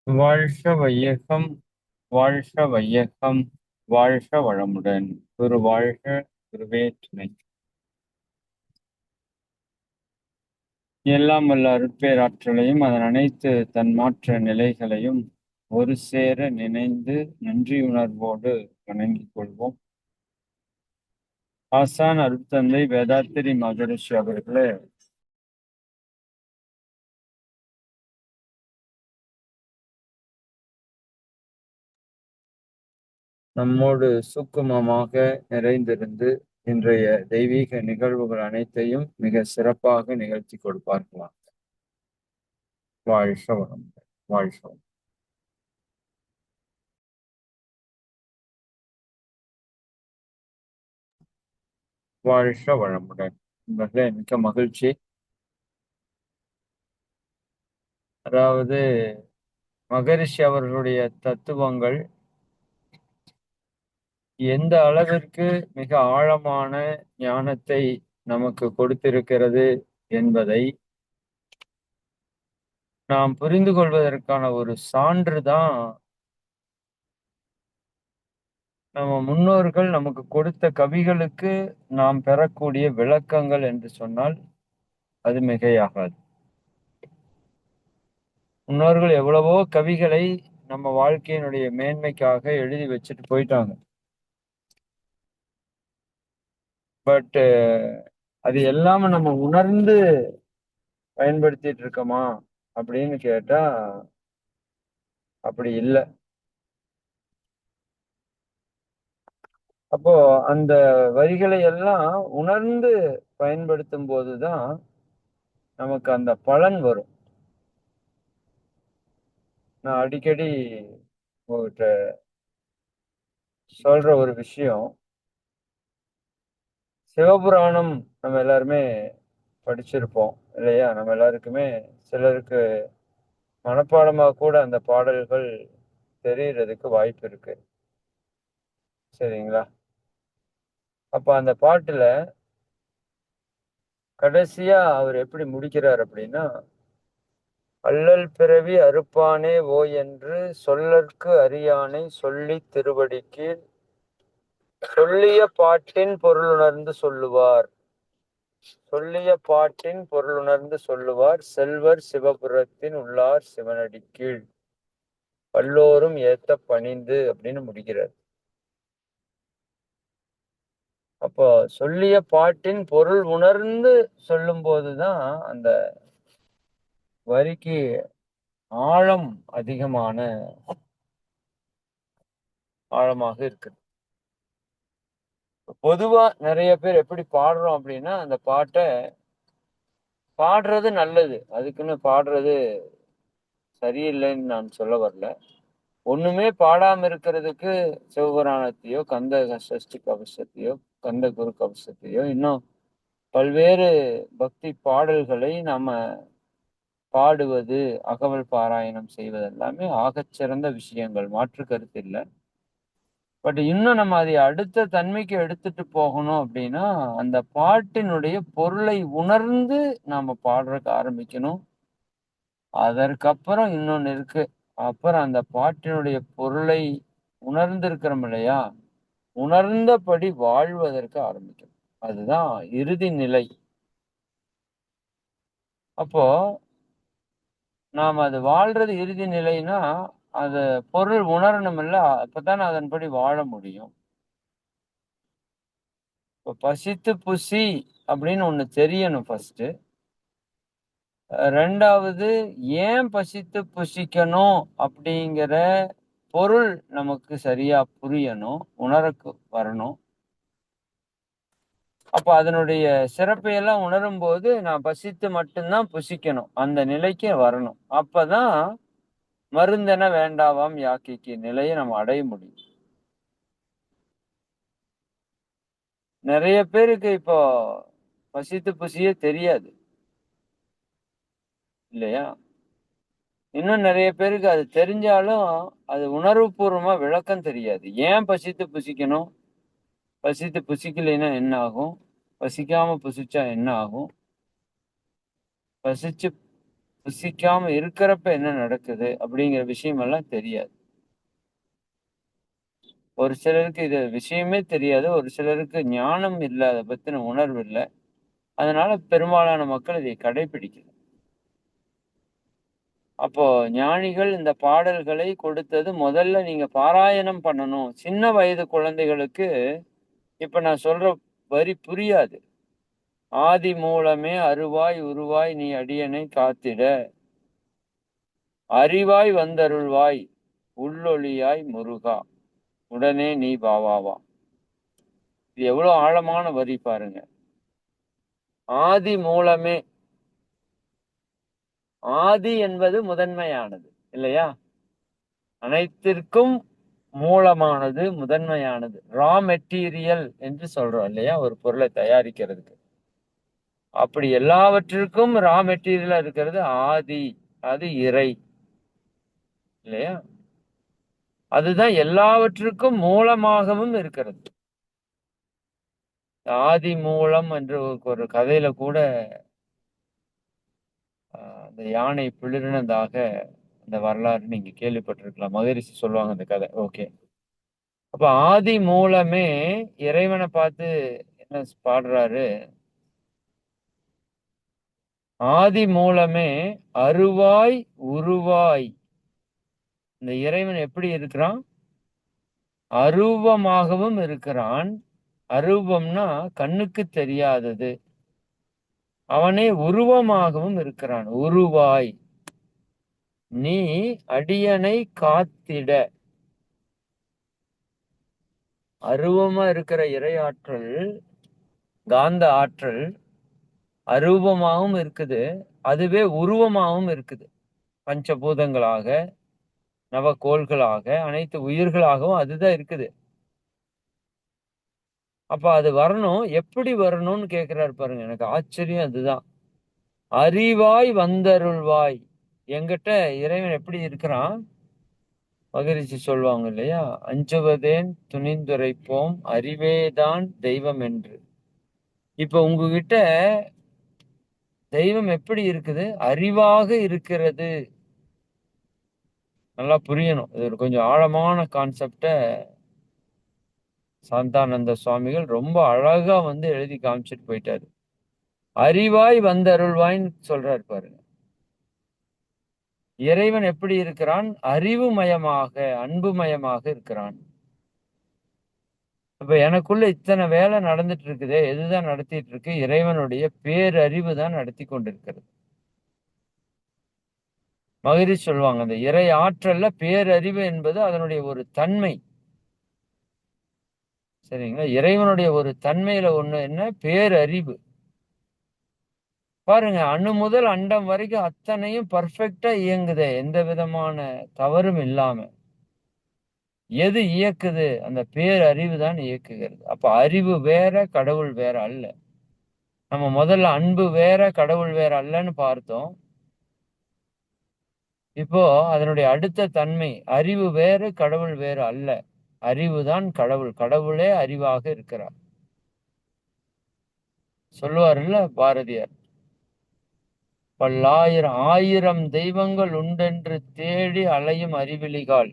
வாழ்க வையகம், வாழ்க வையகம், வாழ்க வளமுடன். குரு வாழ்க, குருவே துணை. எல்லாம் வல்ல அருட்பேராற்றலையும் அதன் அனைத்து தன்மாற்ற நிலைகளையும் ஒரு சேர நினைந்து நன்றியுணர்வோடு வணங்கிக் கொள்வோம். ஆசான் அருட்தந்தை வேதாத்திரி மகரிஷி அவர்களே, நம்மோடு சூக்குமமாக நிறைந்திருந்து இன்றைய தெய்வீக நிகழ்வுகள் அனைத்தையும் மிக சிறப்பாக நிகழ்த்தி கொடுப்பார்களாம். வாழ்க வளமுடன். வாழ்க வளமுடன். வாழ்க வளமுடன். நண்பர்களே, மிக்க மகிழ்ச்சி. அதாவது மகரிஷி அவர்களுடைய தத்துவங்கள் எந்த அளவிற்கு மிக ஆழமான ஞானத்தை நமக்கு கொடுத்திருக்கிறது என்பதை நாம் புரிந்து கொள்வதற்கான ஒரு சான்று தான் நம்ம முன்னோர்கள் நமக்கு கொடுத்த கவிகளுக்கு நாம் பெறக்கூடிய விளக்கங்கள் என்று சொன்னால் அது மிகையாகாது. முன்னோர்கள் எவ்வளவோ கவிகளை நம்ம வாழ்க்கையினுடைய மேன்மைக்காக எழுதி வச்சுட்டு போயிட்டாங்க. பட் அது எல்லாம நம்ம உணர்ந்து பயன்படுத்திட்டு இருக்கோமா அப்படின்னு கேட்டா அப்படி இல்லை. அப்போ அந்த வரிகளை எல்லாம் உணர்ந்து பயன்படுத்தும் போதுதான் நமக்கு அந்த பலன் வரும். நான் அடிக்கடி உங்ககிட்ட சொல்ற ஒரு விஷயம், சிவபுராணம் நம்ம எல்லாருமே படிச்சிருப்போம் இல்லையா? நம்ம எல்லாருக்குமே சிலருக்கு மனப்பாடமா கூட அந்த பாடல்கள் தெரியறதுக்கு வாய்ப்பு இருக்கு. சரிங்களா? அப்ப அந்த பாட்டுல கடைசியா அவர் எப்படி முடிக்கிறார் அப்படின்னா, அல்லல் பிறவி அறுப்பானே ஓ என்று சொல்லற்கு அறியானை சொல்லித் திருவடிக்கு சொல்லிய பாட்டின் பொருளுணர்ந்து சொல்லுவார். சொல்லிய பாட்டின் பொருளுணர்ந்து சொல்லுவார் செல்வர் சிவபுரத்தின் உள்ளார் சிவனடி கீழ் வல்லோரும் ஏத்த பணிந்து அப்படின்னு முடிக்கிறார். அப்போ சொல்லிய பாட்டின் பொருள் உணர்ந்து சொல்லும் போதுதான் அந்த வரிக்கு ஆழம் ஆழமாக இருக்கு. பொதுவா நிறைய பேர் எப்படி பாடுறோம் அப்படின்னா, அந்த பாட்டை பாடுறது நல்லது, அதுக்குன்னு பாடுறது சரியில்லைன்னு நான் சொல்ல வரல. ஒண்ணுமே பாடாம இருக்கிறதுக்கு சிவபுராணத்தையோ கந்த சஷ்டி கவசத்தையோ கந்த குரு கவசத்தையோ இன்னும் பல்வேறு பக்தி பாடல்களை நாம பாடுவது, அகவல் பாராயணம் செய்வது எல்லாமே ஆகச்சிறந்த விஷயங்கள், மாற்று கருத்து இல்லை. பட் இன்னும் நம்ம அதை அடுத்த தன்மைக்கு எடுத்துட்டு போகணும் அப்படின்னா அந்த பாட்டினுடைய பொருளை உணர்ந்து நாம பாடுறதுக்கு ஆரம்பிக்கணும். அதற்கப்புறம் இன்னொன்னு இருக்கு. அப்புறம் அந்த பாட்டினுடைய பொருளை உணர்ந்திருக்கிறோம் இல்லையா, உணர்ந்தபடி வாழ்வதற்கு ஆரம்பிக்கணும். அதுதான் இறுதி நிலை. அப்போ நாம் அது வாழ்றது இறுதி நிலைன்னா அது பொருள் உணரணும் இல்ல, அப்பதானே அதன்படி வாழ முடியும். இப்போ பசித்து புசி அப்படின்னு ஒண்ணு தெரியணும் ஃபர்ஸ்ட். ரெண்டாவது, ஏன் பசித்து புசிக்கணும் அப்படிங்கிற பொருள் நமக்கு சரியா புரியணும், உணரக்கு வரணும். அப்ப அதனுடைய சிறப்பை எல்லாம் உணரும் போது நான் பசித்து மட்டும்தான் புசிக்கணும் அந்த நிலைக்கு வரணும். அப்பதான் மருந்தென வேண்டாவாம் யாக்கைக்கு நிலையை நம்ம அடைய முடியும். நிறைய பேருக்கு இப்போ பசித்து புசியே தெரியாது இல்லையா? இன்னும் நிறைய பேருக்கு அது தெரிஞ்சாலும் அது உணர்வுபூர்வமா விளக்கம் தெரியாது. ஏன் பசித்து புசிக்கணும், பசித்து புசிக்கலைன்னா என்ன ஆகும், பசிக்காம புசிச்சா என்ன ஆகும், பசிச்சு ருசிக்காம இருக்கிறப்ப என்ன நடக்குது அப்படிங்கிற விஷயம் எல்லாம் தெரியாது. ஒரு சிலருக்கு இது விஷயமே தெரியாது. ஒரு சிலருக்கு ஞானம் இல்ல. அத பத்தின உணர்வு இல்ல. அதனால பெரும்பாலான மக்கள் இதை கடைபிடிக்கல. அப்போ ஞானிகள் இந்த பாடல்களை கொடுத்தது முதல்ல நீங்க பாராயணம் பண்ணணும். சின்ன வயது குழந்தைகளுக்கு இப்ப நான் சொல்ற வரி புரியாது. ஆதி மூலமே அருவாய் உருவாய் நீ அடியனை காத்திட. அறிவாய் வந்தருள்வாய் உள்ளொளியாய் முருகா. உடனே நீ வாவாவா. இது எவ்வளவு ஆழமான வரி பாருங்க. ஆதி மூலமே. ஆதி என்பது முதன்மையானது இல்லையா? அனைத்திற்கும் மூலமானது, முதன்மையானது. ரா மெட்டீரியல் என்று சொல்றோம் இல்லையா? ஒரு பொருளை தயாரிக்கிறதுக்கு. அப்படி எல்லாவற்றிற்கும் ரா மெட்டீரியலா இருக்கிறது ஆதி. அது இறை இல்லையா? அதுதான் எல்லாவற்றுக்கும் மூலமாகவும் இருக்கிறது. ஆதி மூலம் என்று ஒரு கதையில கூட அந்த யானை பிளிறினதாக அந்த வரலாறு நீங்க கேள்விப்பட்டிருக்கலாம். மகரிஷி சொல்லுவாங்க அந்த கதை. ஓகே. அப்ப ஆதி மூலமே இறைவனை பார்த்து என்ன பாடுறாரு? ஆதி மூலமே அருவாய் உருவாய். இந்த இறைவன் எப்படி இருக்கிறான்? அரூபமாகவும் இருக்கிறான். அரூபம்னா கண்ணுக்கு தெரியாதது. அவனே உருவமாகவும் இருக்கிறான். உருவாய் நீ அடியனை காத்திட. அரூபமா இருக்கிற இறையாற்றல், காந்த ஆற்றல் அரூபமாகவும் இருக்குது. அதுவே உருவமாகவும் இருக்குது. பஞ்சபூதங்களாக, நவகோள்களாக, அனைத்து உயிர்களாகவும் அதுதான் இருக்குது. அப்ப அது வரணும். எப்படி வரணும்னு கேட்கிறாரு பாருங்க. எனக்கு ஆச்சரியம் அதுதான். அறிவாய் வந்தருள்வாய். என்கிட்ட இறைவன் எப்படி இருக்கிறான்? மகரிஷி சொல்லுவாங்க இல்லையா? அஞ்சுவதேன் துணிந்துரைப்போம் அறிவேதான் தெய்வம் என்று. இப்ப உங்ககிட்ட தெய்வம் எப்படி இருக்குது? அறிவாக இருக்கிறது. நல்லா புரியணும். இது ஒரு கொஞ்சம் ஆழமான கான்செப்ட சாந்தானந்த சுவாமிகள் ரொம்ப அழகா எழுதி காமிச்சிட்டு போயிட்டாரு. அறிவாய் வந்தருள்வாய்ன்னு சொல்றாரு பாருங்க. இறைவன் எப்படி இருக்கிறான்? அறிவுமயமாக, அன்புமயமாக இருக்கிறான். இப்ப எனக்குள்ள இத்தனை வேலை நடந்துட்டு இருக்குதே, எதுதான் நடத்திட்டு இருக்கு? இறைவனுடைய பேரறிவு தான் நடத்தி கொண்டிருக்கிறது. மகரிஷி சொல்லுவாங்க, அந்த இறை ஆற்றல்ல பேரறிவு என்பது அதனுடைய ஒரு தன்மை. சரிங்களா? இறைவனுடைய ஒரு தன்மையில ஒண்ணு என்ன? பேரறிவு. பாருங்க, அணு முதல் அண்டம் வரைக்கும் அத்தனையும் பர்ஃபெக்டா இயங்குதே, எந்த விதமான தவறும் இல்லாம. எது இயக்குது? அந்த பேரறிவு தான் இயக்குகிறது. அப்ப அறிவு வேற, கடவுள் வேற அல்ல. நம்ம முதல்ல அன்பு வேற, கடவுள் வேற அல்லன்னு பார்த்தோம். இப்போ அதனுடைய அடுத்த தன்மை, அறிவு வேறு, கடவுள் வேறு அல்ல. அறிவுதான் கடவுள். கடவுளே அறிவாக இருக்கிறார். சொல்லுவார்ல பாரதியார், பல்லாயிரம் ஆயிரம் தெய்வங்கள் உண்டென்று தேடி அலையும் அறிவிலிகால்.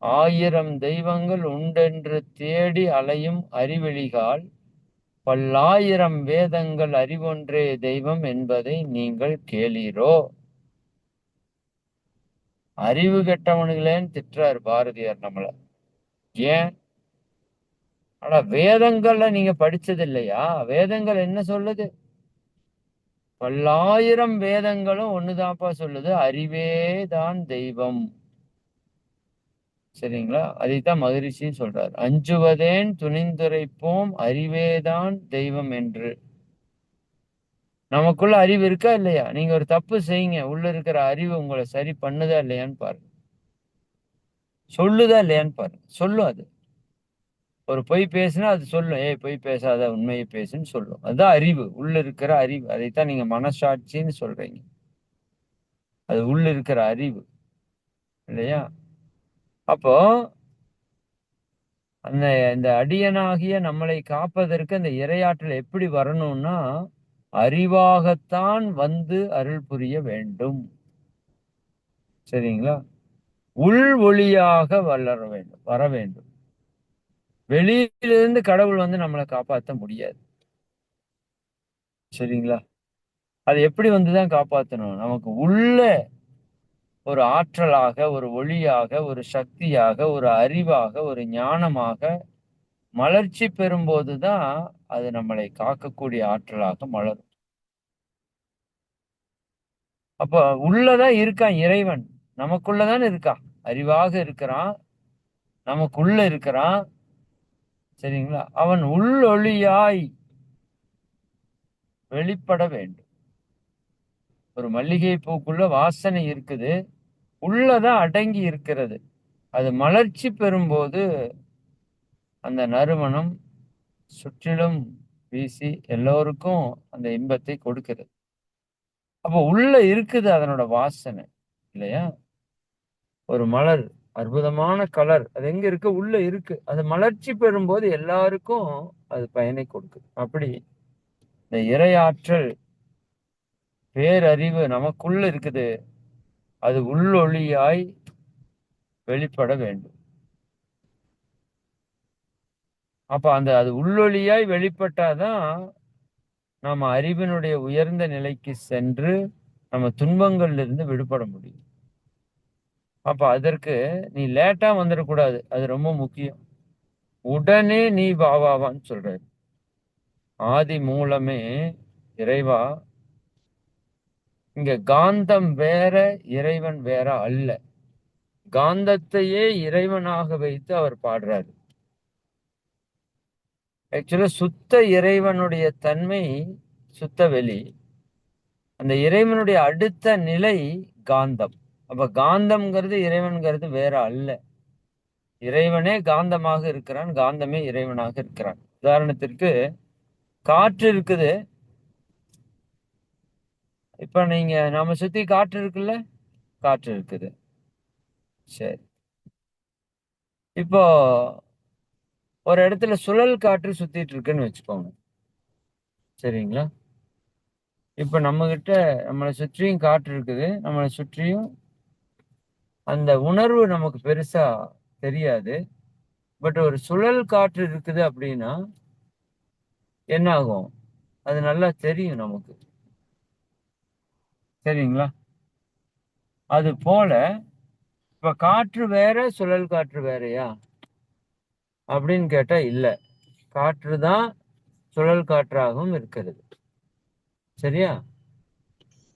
ஆயிரம் தெய்வங்கள் உண்டென்று தேடி அலையும் அறிவிலிகால், பல்லாயிரம் வேதங்கள் அறிவொன்றே தெய்வம் என்பதை நீங்கள் கேளீரோ. அறிவு கெட்டவனுங்களேன்னு திட்டுறாரு பாரதியார் நம்மள. ஏன்? ஆனா வேதங்கள்ல நீங்க படிச்சது இல்லையா? வேதங்கள் என்ன சொல்லுது? பல்லாயிரம் வேதங்களும் ஒண்ணுதான்ப்பா சொல்லுது, அறிவேதான் தெய்வம். சரிங்களா? அதைத்தான் மகரிஷியும் சொல்றாரு. அஞ்சுவதேன் துணிந்துரைப்போம் அறிவேதான் தெய்வம் என்று. நமக்குள்ள அறிவு இருக்கா இல்லையா? நீங்க ஒரு தப்பு செய்யுங்க, உள்ள இருக்கிற அறிவு உங்களை சரி பண்ணுதா இல்லையான்னு பாருங்க. சொல்லுதா இல்லையான்னு பாருங்க. சொல்லும் அது. ஒரு பொய் பேசுனா அது சொல்லும். ஏய், பொய் பேசாத, உண்மையை பேசுன்னு சொல்லும். அதுதான் அறிவு. உள்ள இருக்கிற அறிவு. அதைத்தான் நீங்க மனசாட்சின்னு சொல்றீங்க. அது உள்ள இருக்கிற அறிவு இல்லையா? அப்போ அந்த இந்த அடியனாகிய நம்மளை காப்பதற்கு அந்த இறையாற்றல் எப்படி வரணும்னா, அறிவாகத்தான் வந்து அருள் புரிய வேண்டும். சரிங்களா? உள் ஒளியாக வர வேண்டும். வெளியிலிருந்து கடவுள் வந்து நம்மளை காப்பாற்ற முடியாது. சரிங்களா? அது எப்படி வந்துதான் காப்பாத்தணும்? நமக்கு உள்ள ஒரு ஆற்றலாக, ஒரு ஒளியாக, ஒரு சக்தியாக, ஒரு அறிவாக, ஒரு ஞானமாக மலர்ச்சி பெறும்போதுதான் அது நம்மளை காக்கக்கூடிய ஆற்றலாக மலரும். அப்ப உள்ளதான் இருக்கான் இறைவன். நமக்குள்ளதானே இருக்கான். அறிவாக இருக்கிறான். நமக்குள்ள இருக்கிறான். சரிங்களா? அவன் உள்ளொளியாய் வெளிப்பட வேண்டும். ஒரு மல்லிகை பூக்குள்ள வாசனை இருக்குது. உள்ளதான் அடங்கி இருக்கிறது. அது மலர்ச்சி பெறும்போது அந்த நறுமணம் சுற்றிலும் வீசி எல்லோருக்கும் அந்த இன்பத்தை கொடுக்கிறது. அப்போ உள்ள இருக்குது அதனோட வாசனை இல்லையா? ஒரு மலர் அற்புதமான கலர் அது எங்க இருக்கு? உள்ள இருக்கு. அது மலர்ச்சி பெறும்போது எல்லாருக்கும் அது பயனை கொடுக்குது. அப்படி இந்த இறையாற்றல் பேரறிவு நமக்குள்ள இருக்குது. அது உள்ளொளியாய் வெளிப்பட வேண்டும். அப்ப அது உள்ளொளியாய் வெளிப்பட்டாதான் நாம அறிவினுடைய உயர்ந்த நிலைக்கு சென்று நம்ம துன்பங்கள்ல இருந்து விடுபட முடியும். அப்ப அதற்கு நீ லேட்டா வந்துடக்கூடாது. அது ரொம்ப முக்கியம். உடனே நீ வாவாவான்னு சொல்றாரு. ஆதி மூலமே இறைவா, இங்க காந்தம் வேற, இறைவன் வேற அல்ல. காந்தத்தையே இறைவனாக வைத்து அவர் பாடுறாரு. ஆக்சுவலா சுத்த இறைவனுடைய தன்மை சுத்த வெளி. அந்த இறைவனுடைய அடுத்த நிலை காந்தம். அப்ப காந்தம்ங்கிறது இறைவன்கிறது வேற அல்ல. இறைவனே காந்தமாக இருக்கிறான். காந்தமே இறைவனாக இருக்கிறான். உதாரணத்திற்கு காற்று இருக்குது. இப்ப நீங்க நம்ம சுத்தி காற்று இருக்குல்ல? காற்று இருக்குது. சரி. இப்போ ஒரு இடத்துல சுழல் காற்று சுத்திட்டு இருக்குன்னு வச்சுக்கோங்க. சரிங்களா? இப்ப நம்மளை சுற்றியும் காற்று இருக்குது. நம்மளை சுற்றியும் அந்த உணர்வு நமக்கு பெருசா தெரியாது. பட் ஒரு சுழல் காற்று இருக்குது அப்படின்னா என்ன ஆகும்? அது நல்லா தெரியும் நமக்கு. சரிங்களா? அது போல இப்ப காற்று வேற, சுழல் காற்று வேறயா அப்படின்னு கேட்டா இல்ல. காற்று தான் சுழல் காற்றாகவும் இருக்கிறது. சரியா?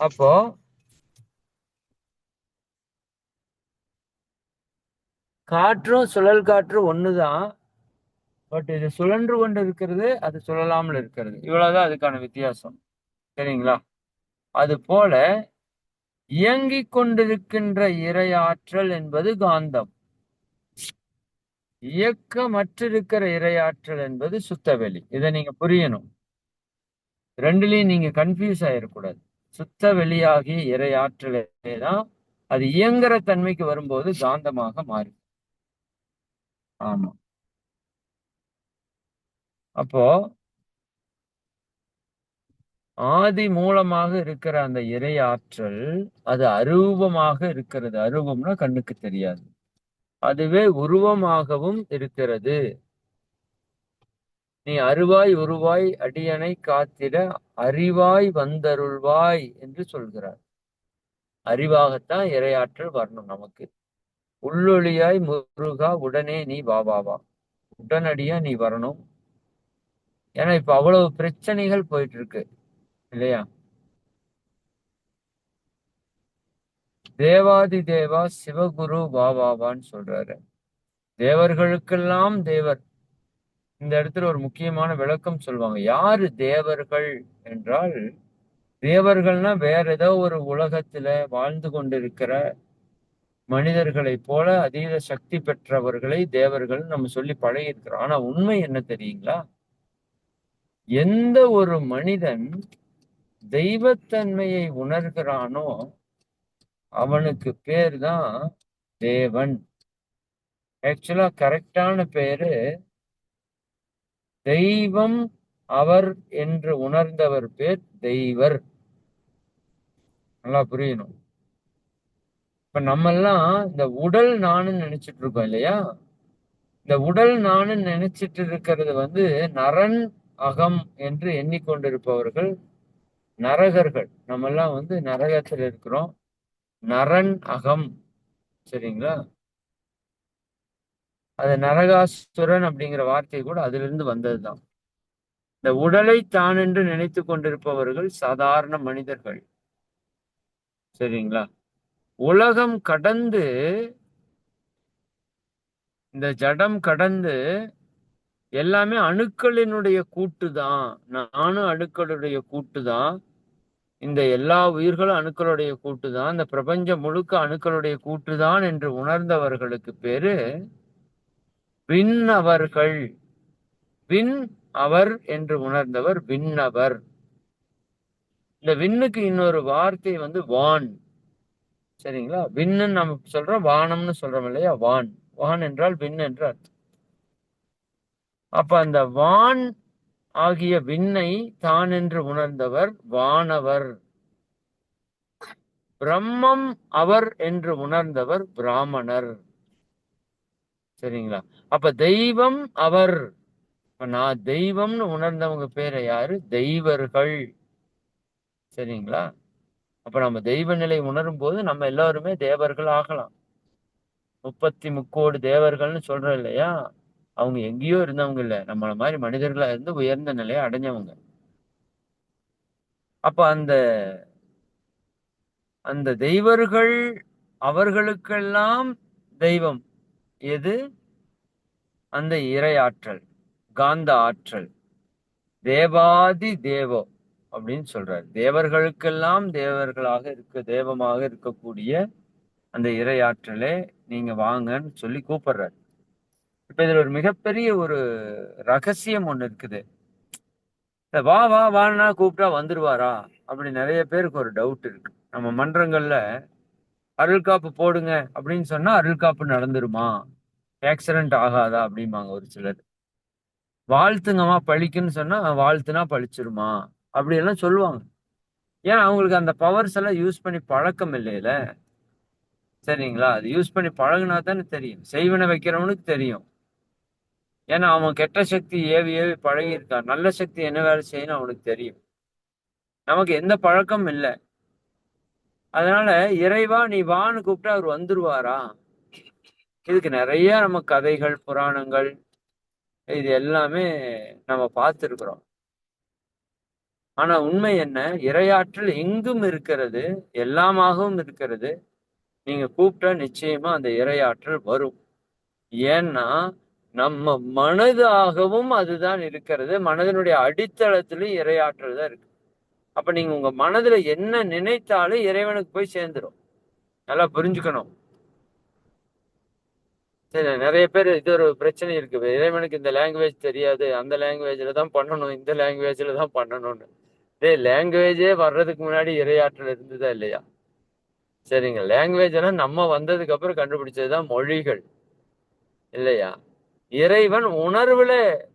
அப்போ காற்றும் சுழல் காற்று ஒண்ணுதான். பட் இது சுழன்று கொண்டு இருக்கிறது, அது சுழலாமல் இருக்கிறது. இவ்வளவுதான் அதுக்கான வித்தியாசம். சரிங்களா? அது போல இயங்கிக் கொண்டிருக்கின்ற இறையாற்றல் என்பது காந்தம். இயக்கமற்றிருக்கிற இறையாற்றல் என்பது சுத்தவெளி. இதை நீங்க புரியணும். ரெண்டுலயும் நீங்க கன்ஃபியூஸ் ஆயிடக்கூடாது. சுத்த வெளியாகிய இறையாற்றலே தான் அது இயங்குற தன்மைக்கு வரும்போது காந்தமாக மாறி. ஆமா. அப்போ ஆதி மூலமாக இருக்கிற அந்த இறையாற்றல் அது அரூபமாக இருக்கிறது. அரூபம்னா கண்ணுக்கு தெரியாது. அதுவே உருவமாகவும் இருக்கிறது. நீ அருவாய் உருவாய் அடியனை காத்திட அறிவாய் வந்தருள்வாய் என்று சொல்கிறார். அறிவாகத்தான் இறையாற்றல் வரணும் நமக்கு. உள்ளொளியாய் முருகா உடனே நீ வா. உடனடியா நீ வரணும். ஏன்னா இப்ப அவ்வளவு பிரச்சனைகள் போயிட்டு இருக்கு இல்லையா? தேவாதி தேவா சிவகுரு வான்னு சொல்றாரு. தேவர்களுக்கெல்லாம் தேவர். இந்த இடத்துல ஒரு முக்கியமான விளக்கம் சொல்லுவாங்க. யாரு தேவர்கள் என்றால், தேவர்கள்னா வேற ஏதோ ஒரு உலகத்துல வாழ்ந்து கொண்டிருக்கிற மனிதர்களை போல அதீத சக்தி பெற்றவர்களை தேவர்கள் நம்ம சொல்லி பழகி இருக்கிறோம். ஆனா உண்மை என்ன தெரியுங்களா? எந்த ஒரு மனிதன் தெய்வத்தன்மையை உணர்கிறானோ அவனுக்கு பேர் தான் தேவன். ஆக்சுவலா கரெக்டான பேரு தெய்வம் அவர் என்று உணர்ந்தவர் பேர் தெய்வர். நல்லா புரியணும். இப்ப நம்ம எல்லாம் இந்த உடல் நானுன்னு நினைச்சிட்டு இருக்கோம் இல்லையா? இந்த உடல் நானுன்னு நினைச்சிட்டு இருக்கிறது நரன் அகம் என்று எண்ணிக்கொண்டிருப்பவர்கள் நரகர்கள். நம்ம எல்லாம் நரகத்தில் இருக்கிறோம். நரன் அகம். சரிங்களா? அது நரகாசுரன் அப்படிங்கிற வார்த்தை கூட அதுல இருந்து வந்ததுதான். இந்த உடலை தான் என்று நினைத்து கொண்டிருப்பவர்கள் சாதாரண மனிதர்கள். சரிங்களா? உலகம் கடந்து, இந்த ஜடம் கடந்து எல்லாமே அணுக்களினுடைய கூட்டு தான். நானும் அணுக்களுடைய கூட்டு தான். இந்த எல்லா உயிர்களும் அணுக்களுடைய கூட்டு தான். இந்த பிரபஞ்சம் முழுக்க அணுக்களுடைய கூட்டு தான் என்று உணர்ந்தவர்களுக்கு பேரு விண்ணவர்கள். விண் அவர் என்று உணர்ந்தவர் விண்ணவர். இந்த விண்ணுக்கு இன்னொரு வார்த்தை வான். சரிங்களா? விண்ணுன்னு நம்ம சொல்றோம், வானம்னு சொல்றோம் இல்லையா? வான். வான் என்றால் விண் என்று அர்த்தம். அப்ப அந்த வான் ஆகிய விண்ணை தான் என்று உணர்ந்தவர் வானவர். பிரம்மம் அவர் என்று உணர்ந்தவர் பிராமணர். சரிங்களா? அப்ப தெய்வம் அவர். நான் தெய்வம்னு உணர்ந்தவங்க பேரை யாரு? தெய்வர்கள். சரிங்களா? அப்ப நம்ம தெய்வ நிலை உணரும் போது நம்ம எல்லாருமே தேவர்கள் ஆகலாம். 33 தேவர்கள்னு சொல்றோம் இல்லையா? அவங்க எங்கேயோ இருந்தவங்க இல்ல, நம்மள மாதிரி மனிதர்களா இருந்து உயர்ந்த நிலையை அடைஞ்சவங்க. அப்ப அந்த அந்த தெய்வர்கள் அவர்களுக்கெல்லாம் தெய்வம் எது? அந்த இறையாற்றல், காந்த ஆற்றல். தேவாதி தேவோ அப்படின்னு சொல்றாரு. தேவர்களுக்கெல்லாம் தேவர்களாக தெய்வமாக இருக்கக்கூடிய அந்த இறையாற்றலே நீங்க வாங்கன்னு சொல்லி கூப்பிடுறாரு. இப்ப இதுல ஒரு மிகப்பெரிய ஒரு ரகசியம் ஒண்ணு இருக்குது. வா வா வான்னா கூப்பிட்டா வந்துருவாரா அப்படி நிறைய பேருக்கு ஒரு டவுட் இருக்கு. நம்ம மன்றங்கள்ல அருள் காப்பு போடுங்க அப்படின்னு சொன்னா அருள் காப்பு நடந்துருமா, ஆக்சிடென்ட் ஆகாதா அப்படிம்பாங்க ஒரு சிலர். வாழ்த்துங்கம்மா பழிக்குன்னு சொன்னா வாழ்த்துனா பழிச்சிருமா அப்படி எல்லாம் சொல்லுவாங்க. ஏன்னா அவங்களுக்கு அந்த பவர்ஸ் எல்லாம் யூஸ் பண்ணி பழக்கம் இல்லையில. சரிங்களா? அது யூஸ் பண்ணி பழகுனா தானே தெரியும். செய்வன வைக்கிறவனுக்கு தெரியும். ஏன்னா அவன் கெட்ட சக்தி ஏவி ஏவி பழகி இருக்கான். நல்ல சக்தி என்ன வேலை செய்யணும் அவனுக்கு தெரியும். நமக்கு எந்த பழக்கம் இல்லை. அதனால இறைவா நீ வான்னு கூப்பிட்டா அவர் வந்துருவாரா? இதுக்கு நிறைய நம்ம கதைகள் புராணங்கள் இது எல்லாமே நம்ம பார்த்திருக்கிறோம். ஆனா உண்மை என்ன? இறையாற்றல் எங்கும் இருக்கிறது, எல்லாமாகவும் இருக்கிறது. நீங்க கூப்பிட்டா நிச்சயமா அந்த இறையாற்றல் வரும். ஏன்னா நம்ம மனதாகவும் அதுதான் இருக்கிறது. மனதினுடைய அடித்தளத்திலும் இறையாற்றல் தான் இருக்கு. அப்ப நீங்க உங்க மனதுல என்ன நினைத்தாலும் இறைவனுக்கு போய் சேர்ந்துடும். நல்லா புரிஞ்சுக்கணும். சரி, நிறைய பேர் இது ஒரு பிரச்சனை இருக்கு. இறைவனுக்கு இந்த லாங்குவேஜ் தெரியாது, அந்த லாங்குவேஜ்ல தான் பண்ணணும், இந்த லாங்குவேஜ்ல தான் பண்ணணும்னு. லாங்குவேஜே வர்றதுக்கு முன்னாடி இறையாற்றல் இருந்ததா இல்லையா? சரிங்க, லாங்குவேஜ் எல்லாம் நம்ம வந்ததுக்கு அப்புறம் கண்டுபிடிச்சதுதான் மொழிகள் இல்லையா? இறைவன் உணர்வுல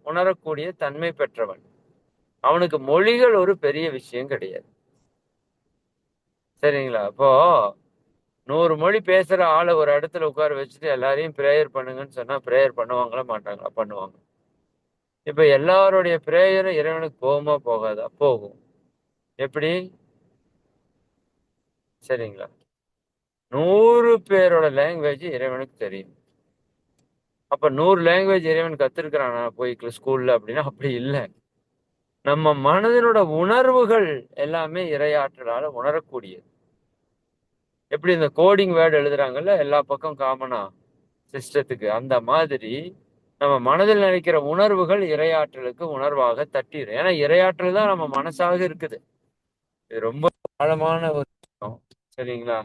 உணரக்கூடிய தன்மை பெற்றவன். அவனுக்கு மொழிகள் ஒரு பெரிய விஷயம் கிடையாது. சரிங்களா? அப்போ 100 மொழி பேசுற ஆளை ஒரு இடத்துல உட்கார வச்சுட்டு எல்லாரையும் பிரேயர் பண்ணுங்கன்னு சொன்னா பிரேயர் பண்ணுவாங்களா மாட்டாங்களா? பண்ணுவாங்க. இப்ப எல்லாருடைய பிரேயரும் இறைவனுக்கு போகுமா போகாதா? போகும். எப்படி? சரிங்களா? 100 பேரோட லாங்குவேஜ் இறைவனுக்கு தெரியும். அப்ப 100 லாங்குவேஜ் இறைவன் கத்திருக்கிறானா போய் ஸ்கூல்ல அப்படின்னா அப்படி இல்லை. நம்ம மனதினோட உணர்வுகள் எல்லாமே இறையாற்றலால உணரக்கூடியது. எப்படி இந்த கோடிங் வேர்டு எழுதுறாங்கல்ல எல்லா பக்கம் காமனா சிஸ்டத்துக்கு, அந்த மாதிரி நம்ம மனதில் நினைக்கிற உணர்வுகள் இறையாற்றலுக்கு உணர்வாக தட்டிடும். ஏன்னா இறையாற்றல் தான் நம்ம மனசாக இருக்குது. இது ரொம்ப ஆழமான ஒரு விஷயம். சரிங்களா?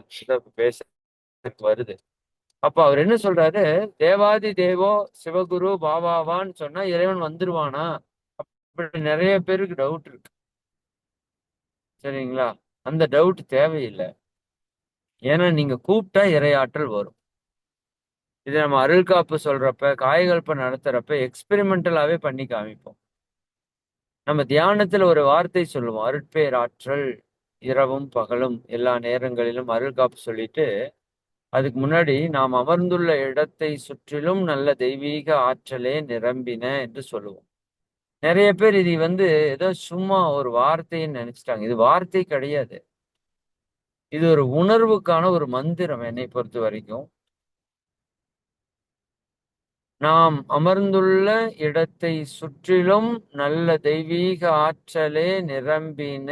பேச வருது. அப்ப அவர் என்ன சொல்றாரு? தேவாதி தேவோ சிவகுரு பாபாவான்னு சொன்னா இறைவன் வந்துருவானா? அப்படி நிறைய பேருக்கு டவுட் இருக்கு. சரிங்களா? அந்த டவுட் தேவையில்லை. ஏன்னா நீங்க கூப்பிட்டா இறையாற்றல் வரும். இது நம்ம அருள் காப்பு சொல்றப்ப, காயகல்பம் நடத்துறப்ப எக்ஸ்பெரிமெண்டலாவே பண்ணி காமிப்போம். நம்ம தியானத்துல ஒரு வார்த்தை சொல்லுவோம், அருட்பேராற்றல் இரவும் பகலும் எல்லா நேரங்களிலும் அருள் காப்பு சொல்லிட்டு, அதுக்கு முன்னாடி நாம் அமர்ந்துள்ள இடத்தை சுற்றிலும் நல்ல தெய்வீக ஆற்றலே நிரம்பின என்று சொல்லுவோம். நிறைய பேர் இது ஏதோ சும்மா ஒரு வார்த்தைன்னு நினைச்சிட்டாங்க. இது வார்த்தை கிடையாது. இது ஒரு உணர்வுக்கான ஒரு மந்திரம் என்னை பொறுத்த வரைக்கும். நாம் அமர்ந்துள்ள இடத்தை சுற்றிலும் நல்ல தெய்வீக ஆற்றலே நிரம்பின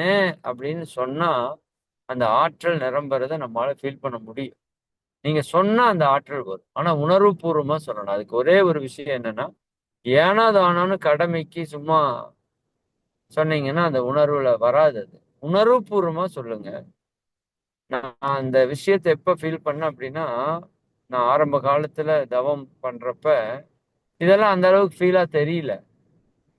அப்படின்னு சொன்னா, அந்த ஆற்றல் நிரம்புறத நம்மளால ஃபீல் பண்ண முடியும். நீங்க சொன்னா அந்த ஆற்றல் வரும். ஆனா உணர்வுபூர்வமா சொல்லணும். அதுக்கு ஒரே ஒரு விஷயம் என்னன்னா, ஏனோ தானோன்னு கடமைக்கு சும்மா சொன்னீங்கன்னா, அந்த உணர்வுல வராது அது. உணர்வுபூர்வமா சொல்லுங்க. நான் அந்த விஷயத்த எப்ப ஃபீல் பண்ணேன் அப்படின்னா, நான் ஆரம்ப காலத்துல தவம் பண்றப்ப, இதெல்லாம் அந்த அளவுக்கு ஃபீலா தெரியல.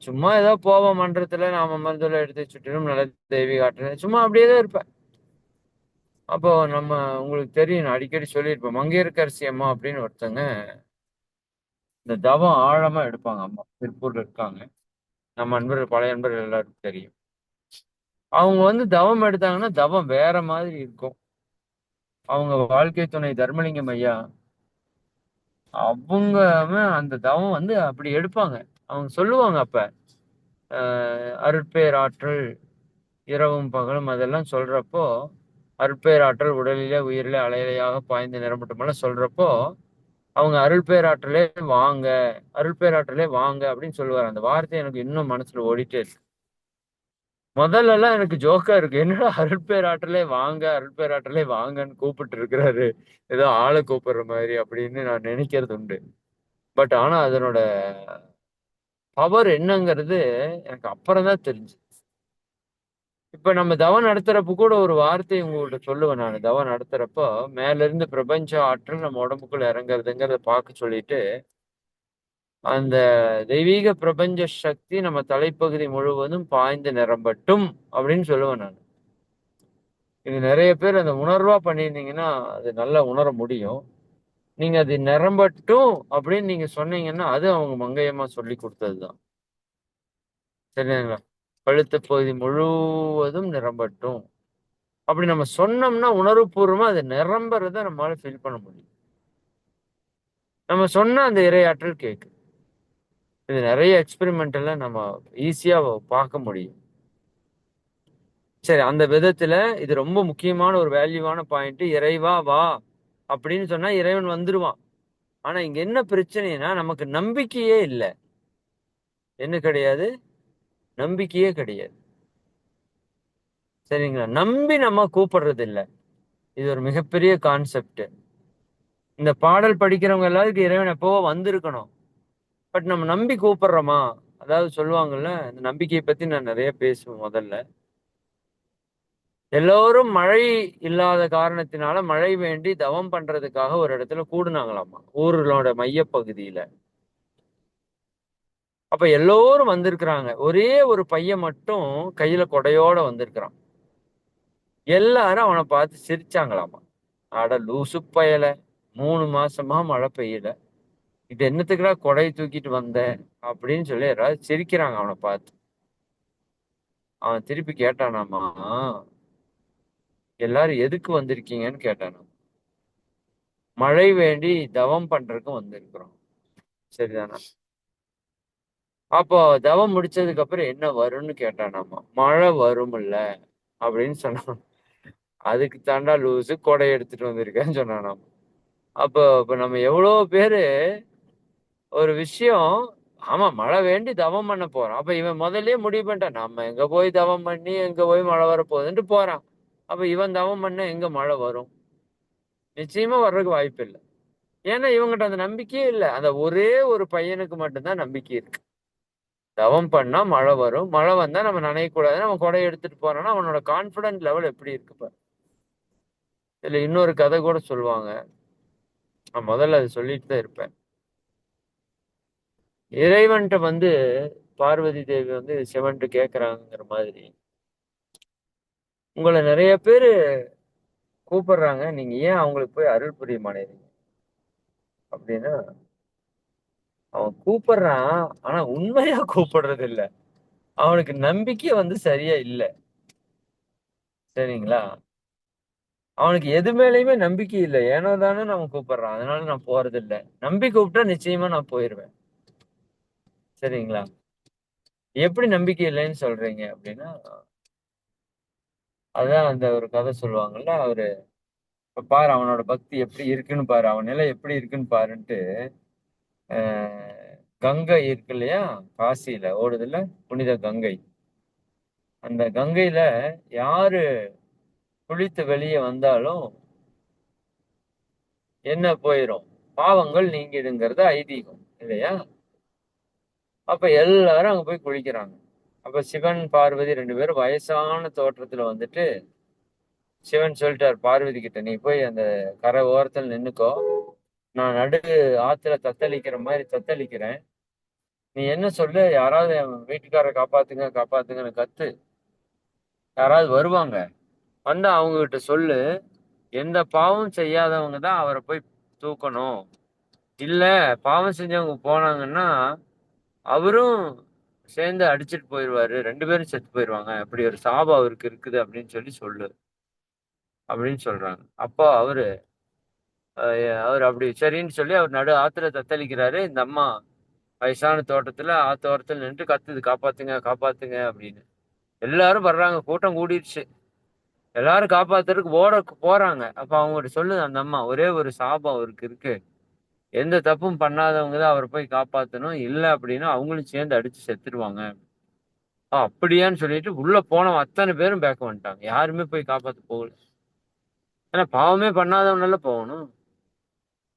சும்மா ஏதோ போவோம் மன்றத்துல நாம மருந்துல எடுத்து சுற்றிலும் நல்ல தெய்வீக ஆற்றல் சும்மா அப்படியே தான் இருப்பேன். அப்போ உங்களுக்கு தெரியும், நான் அடிக்கடி சொல்லியிருப்பேன். மங்கையர்க்கரசி அம்மா அப்படின்னு ஒருத்தங்க இந்த தவம் ஆழமா எடுப்பாங்க அம்மா. திருப்பூர்ல இருக்காங்க. நம்ம நண்பர்கள், பழைய நண்பர்கள் எல்லாருக்கும் தெரியும். அவங்க தவம் எடுத்தாங்கன்னா, தவம் வேற மாதிரி இருக்கும். அவங்க வாழ்க்கை துணை தர்மலிங்கம் ஐயா, அவங்க அந்த தவம் அப்படி எடுப்பாங்க. அவங்க சொல்லுவாங்க அப்ப, அருட்பேராற்றல் இரவும் பகலும் அதெல்லாம் சொல்றப்போ, அருட்பேராற்றல் உடலிலே உயிரிலே அலையலையாக பாய்ந்து நிரம்பட்டுமெல்லாம் சொல்றப்போ, அவங்க அருட்பேராற்றலே வாங்க, அருட்பேராற்றலே வாங்க அப்படின்னு சொல்லுவாரு. அந்த வார்த்தை எனக்கு இன்னும் மனசுல ஓடிட்டே இருக்கு. முதல்ல எல்லாம் எனக்கு ஜோக்கா இருக்கு. என்னடா அருட்பேராற்றலே வாங்க, அருட்பேராற்றலே வாங்கன்னு கூப்பிட்டு இருக்கிறாரு. ஏதோ ஆளை கூப்பிடுற மாதிரி அப்படின்னு நான் நினைக்கிறது உண்டு. பட் ஆனா அதனோட பவர் என்னங்கிறது எனக்கு அப்புறம் தான் தெரிஞ்சு. இப்ப நம்ம தவம் நடத்துறப்ப கூட ஒரு வார்த்தை உங்கள்கிட்ட சொல்லுவேன் நான். தவம் நடத்துறப்போ மேல இருந்து பிரபஞ்ச ஆற்றல் நம்ம உடம்புக்குள்ள இறங்குறதுங்கிறத பார்க்க சொல்லிட்டு, அந்த தெய்வீக பிரபஞ்ச சக்தி நம்ம தலைப்பகுதி முழுவதும் பாய்ந்து நிரம்பட்டும் அப்படின்னு சொல்லுவேன் நான். இது நிறைய பேர் அந்த உணர்வா பண்ணியிருந்தீங்கன்னா அது நல்லா உணர முடியும். நீங்க அது நிரம்பட்டும் அப்படின்னு நீங்க சொன்னீங்கன்னா அது அவங்க மங்கையம்மா சொல்லி கொடுத்ததுதான். சரிங்களா? கழுத்து பகுதி முழுவதும் நிரம்பட்டும் அப்படி நம்ம சொன்னோம்னா உணர்வுபூர்வமா அது நிரம்புறத நம்மளால ஃபீல் பண்ண முடியும். நம்ம சொன்னா அந்த இறையாற்றல் கேட்கு. இது நிறைய எக்ஸ்பெரிமெண்ட் எல்லாம் நம்ம ஈஸியா பார்க்க முடியும். சரி, அந்த விதத்துல இது ரொம்ப முக்கியமான ஒரு வேல்யூவான பாயிண்ட். இறைவா வா அப்படின்னு சொன்னா இறைவன் வந்துருவான். ஆனா இங்க என்ன பிரச்சனைனா நமக்கு நம்பிக்கையே இல்லை. என்ன கிடையாது? நம்பிக்கையே கிடையாது. சரிங்களா? நம்பி நம்ம கூப்பிடுறது இல்லை. இது ஒரு மிகப்பெரிய கான்செப்ட். இந்த பாடல் படிக்கிறவங்க எல்லாருக்கும் இறைவன் எப்பவோ வந்திருக்கணும். பட் நம்ம நம்பி கூப்பிடுறோமா? அதாவது சொல்லுவாங்கல்ல, இந்த நம்பிக்கையை பத்தி நான் நிறைய பேசுவேன் முதல்ல. எல்லோரும் மழை இல்லாத காரணத்தினால மழை வேண்டி தவம் பண்றதுக்காக ஒரு இடத்துல கூடுனாங்களாமா, ஊர்களோட மைய பகுதியில. அப்ப எல்லோரும் வந்திருக்கிறாங்க. ஒரே ஒரு பையன் மட்டும் கையில கொடையோட வந்திருக்கிறான். எல்லாரும் அவனை பார்த்து சிரிச்சாங்களாமா. அட லூசு பயல, 3 மாசமா மழை பெய்யல, இது என்னத்துக்குடா கொடை தூக்கிட்டு வந்த அப்படின்னு சொல்லி யாராவது சிரிக்கிறாங்க அவனை பார்த்து. அவன் திருப்பி கேட்டானாமா, எல்லாரும் எதுக்கு வந்திருக்கீங்கன்னு கேட்டானாம். மழை வேண்டி தவம் பண்றதுக்கு வந்திருக்கிறோம். சரிதானா? அப்போ தவம் முடிச்சதுக்கு அப்புறம் என்ன வரும்னு கேட்டானாமா. மழை வரும்ல அப்படின்னு சொன்னான். அதுக்கு தாண்டா லூசு கொடை எடுத்துட்டு வந்திருக்கேன்னு சொன்னானாம். அப்போ இப்ப நம்ம எவ்வளவு பேரு ஒரு விஷயம், ஆமா மழை வேண்டி தவம் பண்ண போறோம். அப்ப இவன் முதல்லயே முடிவு பண்ணிட்டான், நம்ம எங்க போய் தவம் பண்ணி எங்க போய் மழை வரப்போகுதுன்ட்டு போறான். அப்ப இவன் தவம் பண்ண எங்க மழை வரும்? நிச்சயமா வர்றதுக்கு வாய்ப்பு இல்லை. ஏன்னா இவங்கிட்ட அந்த நம்பிக்கையே இல்லை. அந்த ஒரே ஒரு பையனுக்கு மட்டும்தான் நம்பிக்கை இருக்கு. தவம் பண்ணா மழை வரும், மழை வந்தா நம்ம நனையக்கூடாது, நம்ம கொடையை எடுத்துட்டு போறோம்னா அவனோட கான்பிடன்ட் லெவல் எப்படி இருக்கு பாரு. இதுல இன்னொரு கதை கூட சொல்லுவாங்க. நான் முதல்ல அது சொல்லிட்டு தான் இருப்பேன். இறைவன்ட்ட பார்வதி தேவி சிவன்ட்டு கேக்குறாங்கிற மாதிரி, உங்களை நிறைய பேரு கூப்பிடுறாங்க, நீங்க ஏன் அவங்களுக்கு போய் அருள் புரிய மாட்டேங்கிறீங்க அப்படின்னா, அவன் கூப்பிடுறான் ஆனா உண்மையா கூப்பிடுறது இல்ல. அவனுக்கு நம்பிக்கை வந்து சரியா இல்ல. சரிங்களா? அவனுக்கு எது மேலயுமே நம்பிக்கை இல்ல. ஏனோ தானோன்னு அவன் கூப்பிடுறான். அதனால நான் போறதில்ல. நம்பி கூப்பிட்டா நிச்சயமா நான் போயிருவேன். சரிங்களா? எப்படி நம்பிக்கை இல்லைன்னு சொல்றீங்க அப்படின்னா, அதான் அந்த ஒரு கதை சொல்லுவாங்கல்ல. அவரு இப்ப பாரு அவனோட பக்தி எப்படி இருக்குன்னு பாரு. அவன் நிலை எப்படி இருக்குன்னு பாருன்ட்டு, அ கங்கை இருக்கு இல்லையா? காசியில ஓடுதுல்ல, புனித கங்கை. அந்த கங்கையில யாரு குளித்து வெளிய வந்தாலும் என்ன போயிரும்? பாவங்கள் நீங்கிடுங்கிறது ஐதீகம் இல்லையா? அப்ப எல்லாரும் அங்க போய் குளிக்கிறாங்க. அப்ப சிவன், பார்வதி 2 பேரும் வயசான தோற்றத்துல வந்துட்டு, சிவன் சொல்லிட்டாரு பார்வதி கிட்ட, "நீ போய் அந்த கரை ஓரத்துல நின்னுக்கோ. நான் ஆத்துல தத்தளிக்கிற மாரி தத்தளிக்கிறேன். நீ என்ன சொல்லு, யாராவது என் வீட்டுக்காரர காப்பாத்துங்க, காப்பாத்துங்கன்னு கத்து. யாராவது வருவாங்க. வந்தா அவங்க கிட்ட சொல்லு, எந்த பாவமும் செய்யாதவங்க தான் அவர போய் தூக்கணும். இல்ல பாவம் செஞ்சவங்க போனாங்கன்னா, அவரும் சேர்ந்து அடிச்சுட்டு போயிருவாரு. 2 பேரும் செத்து போயிருவாங்க. அப்படி ஒரு சாபம் அவருக்கு இருக்குது அப்படின்னு சொல்லு அப்படின்னு சொல்றாங்க. அப்போ அ அவரு அப்படி சரின்னு சொல்லி அவர் நடு ஆத்துல தத்தளிக்கிறாரு. இந்த அம்மா வயசான தோட்டத்துல ஆத்தோரத்துல நின்னுட்டு கத்துது, "காப்பாத்துங்க, காப்பாத்துங்க" அப்படின்னு. எல்லாரும் வர்றாங்க. கூட்டம் கூடிருச்சு. எல்லாரும் காப்பாத்துறதுக்கு போறாங்க. அப்ப அவங்ககிட்ட சொல்லுது அந்த அம்மா, "ஒரே ஒரு சாபம் அவருக்கு இருக்கு. எந்த தப்பும் பண்ணாதவங்க தான் அவர போய் காப்பாத்தணும். இல்ல அப்படின்னா அவங்களும் சேர்ந்து அடிச்சு செத்துருவாங்க." அப்படியான்னு சொல்லிட்டு உள்ள போனவன் அத்தன பேரும் பேக் வந்துட்டாங்க. யாருமே போய் காப்பாத்த போகல. ஏன்னா பாவமே பண்ணாதவனால போகணும்.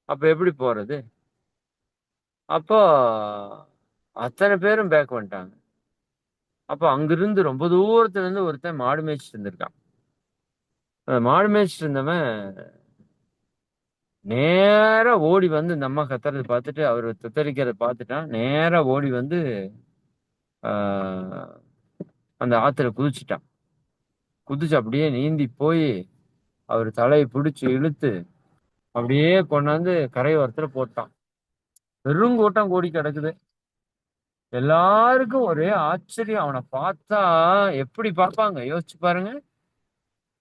அப்ப எப்படி போறது? அப்போ அத்தன பேரும் பேக் வந்துட்டாங்க. அப்ப அங்கிருந்து ரொம்ப தூரத்துல இருந்து ஒருத்தன் மாடு மேய்ச்சிட்டு இருந்திருக்கான். அந்த மாடு மேய்ச்சிட்டு இருந்தவன் நேரா ஓடி வந்து இந்த அம்மா கத்துறத பார்த்துட்டு, அவரு தத்தளிக்கிறத பார்த்துட்டான். நேரா ஓடி வந்து ஆ அந்த ஆத்துல குதிச்சுட்டான். குதிச்சு அப்படியே நீந்தி போயி, அவரு தலைய பிடிச்சு இழுத்து, அப்படியே கொண்டாந்து கரை ஓரத்துல போட்டான். பெருங்கூட்டம் கூடி கிடக்குது. எல்லாருக்கும் ஒரே ஆச்சரியம். அவன பார்த்தா எப்படி பார்ப்பாங்க? யோசிச்சு பாருங்க.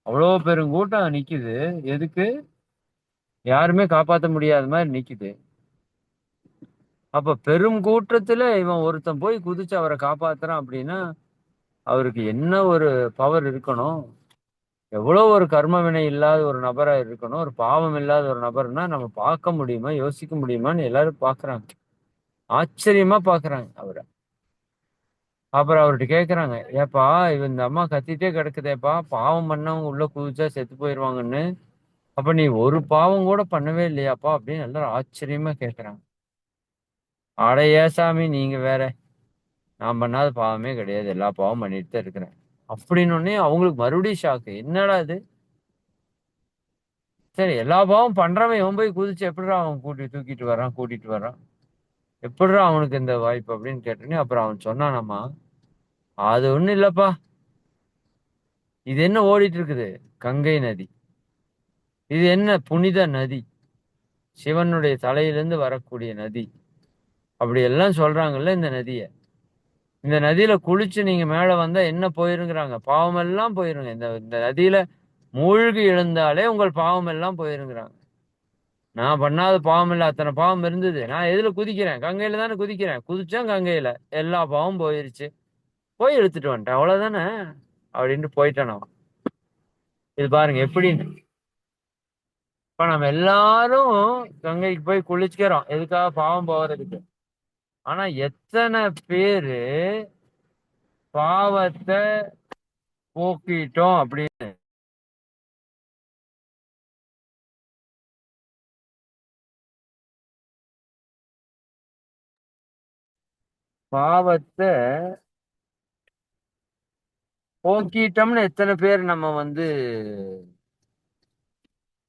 அவ்வளோ பெருங்கூட்டம் நிக்குது. எதுக்கு? யாருமே காப்பாத்த முடியாத மாரி நிக்குது. அப்ப பெரும் கூட்டத்துல இவன் ஒருத்தன் போய் குதிச்சு அவர காப்பாத்துறான் அப்படின்னா, அவருக்கு என்ன ஒரு பவர் இருக்கணும்? எவ்வளோ ஒரு கர்ம வினை இல்லாத ஒரு நபரா இருக்கணும். ஒரு பாவம் இல்லாத ஒரு நபர்னா நம்ம பார்க்க முடியுமா? யோசிக்க முடியுமான்னு எல்லாரும் பார்க்குறாங்க. ஆச்சரியமா பார்க்குறாங்க அவர. அப்புறம் அவர்ட்ட கேட்குறாங்க, "ஏப்பா இந்த அம்மா கத்திட்டே கிடக்குதேப்பா, பாவம் பண்ணவங்க உள்ள குதிச்சா செத்து போயிருவாங்கன்னு. அப்ப நீ ஒரு பாவம் கூட பண்ணவே இல்லையாப்பா?" அப்படின்னு எல்லாரும் ஆச்சரியமா கேட்குறாங்க. "அட ஏன் சாமி நீங்க வேற. நான் பண்ணாத பாவமே கிடையாது. எல்லா பாவமும் பண்ணிட்டு தான் இருக்கிறேன்." அப்படின்னோனே அவங்களுக்கு மறுபடியும் ஷாக்கு. என்னடா இது? சரி எல்லா பாவமும் பண்றவன் இவன் போய் குதிச்சு எப்புட்றா அவன் தூக்கிட்டு வர்றான், கூட்டிட்டு வர்றான்? எப்புட்றா அவனுக்கு இந்த வாய்ப்பு? அப்படின்னு கேட்டோனே, அப்புறம் அவன் சொன்னானாமா, "அது ஒண்ணும் இல்லப்பா. இது என்ன ஓடிட்டு இருக்குது? கங்கை நதி. இது என்ன புனித நதி. சிவனுடைய தலையிலிருந்து வரக்கூடிய நதி. அப்படி எல்லாம் சொல்றாங்கல்ல இந்த நதிய. இந்த நதியில குளிச்சு நீங்க மேல வந்தா என்ன போயிருங்கிறாங்க? பாவம் எல்லாம் போயிருங்க. இந்த இந்த நதியில மூழ்கி எழுந்தாலே உங்கள் பாவம் எல்லாம் போயிருங்கிறாங்க. நான் பண்ணாத பாவம் இல்ல. அத்தன பாவம் இருந்தது. நான் எதுல குதிக்கிறேன்? கங்கையில தானே குதிக்கிறேன். குதிச்சேன் கங்கையில. எல்லா பாவமும் போயிருச்சு. போய் இழுத்துட்டு வந்துட்டேன். அவ்வளவுதானே?" அப்படின்ட்டு போயிட்டான் அவன். இது பாருங்க எப்படின்னு. இப்ப நம்ம எல்லாரும் கங்கைக்கு போய் குளிச்சுக்கிறோம். எதுக்காக? பாவம் போறதுக்கு. ஆனா எத்தன பேரு பாவத்த போக்கிட்டோம் அப்படின்னு பாவத்த போக்கிட்டோம்னு எத்தன பேர் நம்ம வந்து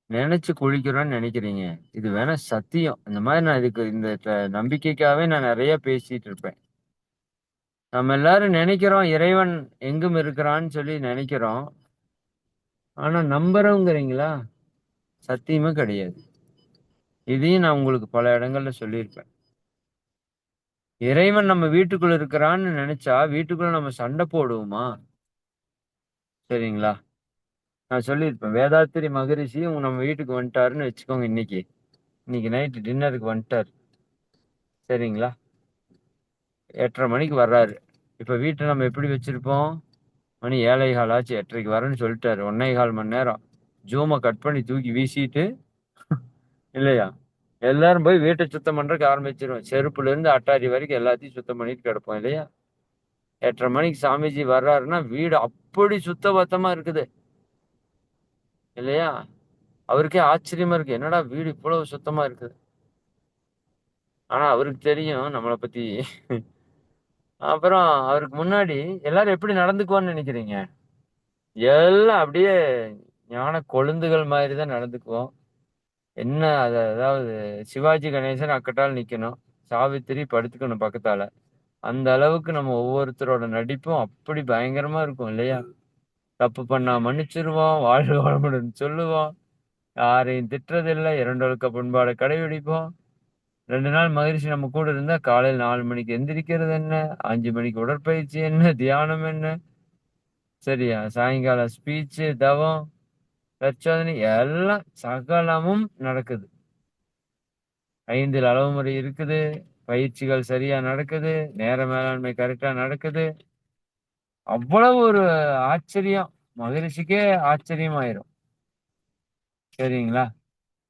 நினைச்சு குளிக்கிறோம்னு நினைக்கிறீங்க? இது வேணா சத்தியம். இந்த மாதிரி நான் இதுக்கு இந்த நம்பிக்கைக்காகவே நான் நிறைய பேசிட்டு இருப்பேன். நம்ம எல்லாரும் நினைக்கிறோம் இறைவன் எங்கும் இருக்கிறான்னு சொல்லி நினைக்கிறோம். ஆனா நம்புறோங்கிறீங்களா? சத்தியமே கிடையாது. இதையும் நான் உங்களுக்கு பல இடங்கள்ல சொல்லியிருப்பேன். இறைவன் நம்ம வீட்டுக்குள்ள இருக்கிறான்னு நினைச்சா வீட்டுக்குள்ள நம்ம சண்டை போடுவோமா? சரிங்களா? நான் சொல்லியிருப்பேன். வேதாத்திரி மகரிஷி நம்ம வீட்டுக்கு வந்துட்டாருன்னு வச்சுக்கோங்க இன்னைக்கு. இன்னைக்கு நைட்டு டின்னருக்கு வந்துட்டாரு. சரிங்களா? 8:30 மணிக்கு வர்றாரு. இப்ப வீட்டை நம்ம எப்படி வச்சிருப்போம்? மணி 7:15 ஆச்சு. 8:30க்கு வரேன்னு சொல்லிட்டாரு. 1 1/4 மணி நேரம். ஜூமை கட் பண்ணி தூக்கி வீசிட்டு இல்லையா? எல்லாரும் போய் வீட்டை சுத்தம் பண்றதுக்கு ஆரம்பிச்சிருவோம். செருப்புல இருந்து அட்டாரி வரைக்கும் எல்லாத்தையும் சுத்தம் பண்ணிட்டு கிடப்போம் இல்லையா? 8:30 மணிக்கு சாமிஜி வர்றாருன்னா வீடு அப்படி சுத்த பத்தமா இருக்குது இல்லையா? அவருக்கே ஆச்சரியமா இருக்கு. என்னடா வீடு இவ்வளவு சுத்தமா இருக்குது. ஆனா அவருக்கு தெரியும் நம்மளை பத்தி. அப்புறம் அவருக்கு முன்னாடி எல்லாரும் எப்படி நடந்துக்குவான்னு நினைக்கிறீங்க? எல்லாம் அப்படியே ஞான கொழுந்துகள் மாதிரி தான் நடந்துக்குவோம். என்ன அதாவது சிவாஜி கணேசன் அக்கட்டால் நிக்கணும், சாவித்திரி படுத்துக்கணும் பக்கத்தால. அந்த அளவுக்கு நம்ம ஒவ்வொருத்தரோட நடிப்பும் அப்படி பயங்கரமா இருக்கும் இல்லையா? தப்பு பண்ணா மன்னிச்சிருவோம், வாழ்க வளமுடன் சொல்லுவோம், யாரையும் திட்டுறதில்லை, இரண்டொழுக்க பண்பாடை கடைபிடிப்போம். 2 நாள் மகிழ்ச்சி நம்ம கூட இருந்தா காலையில் 4 மணிக்கு எந்திரிக்கிறது என்ன, 5 மணிக்கு உடற்பயிற்சி என்ன, தியானம் என்ன, சரியா? சாயங்காலம் ஸ்பீச்சு, தவம், தற்சோதனை எல்லாம் சகலமும் நடக்குது. 5 அளவு முறை இருக்குது. பயிற்சிகள் சரியா நடக்குது. நேர மேலாண்மை கரெக்டா நடக்குது. அவ்வளவு ஒரு ஆச்சரியம். மகிழ்ச்சிக்கே ஆச்சரியமாயிரும். சரிங்களா?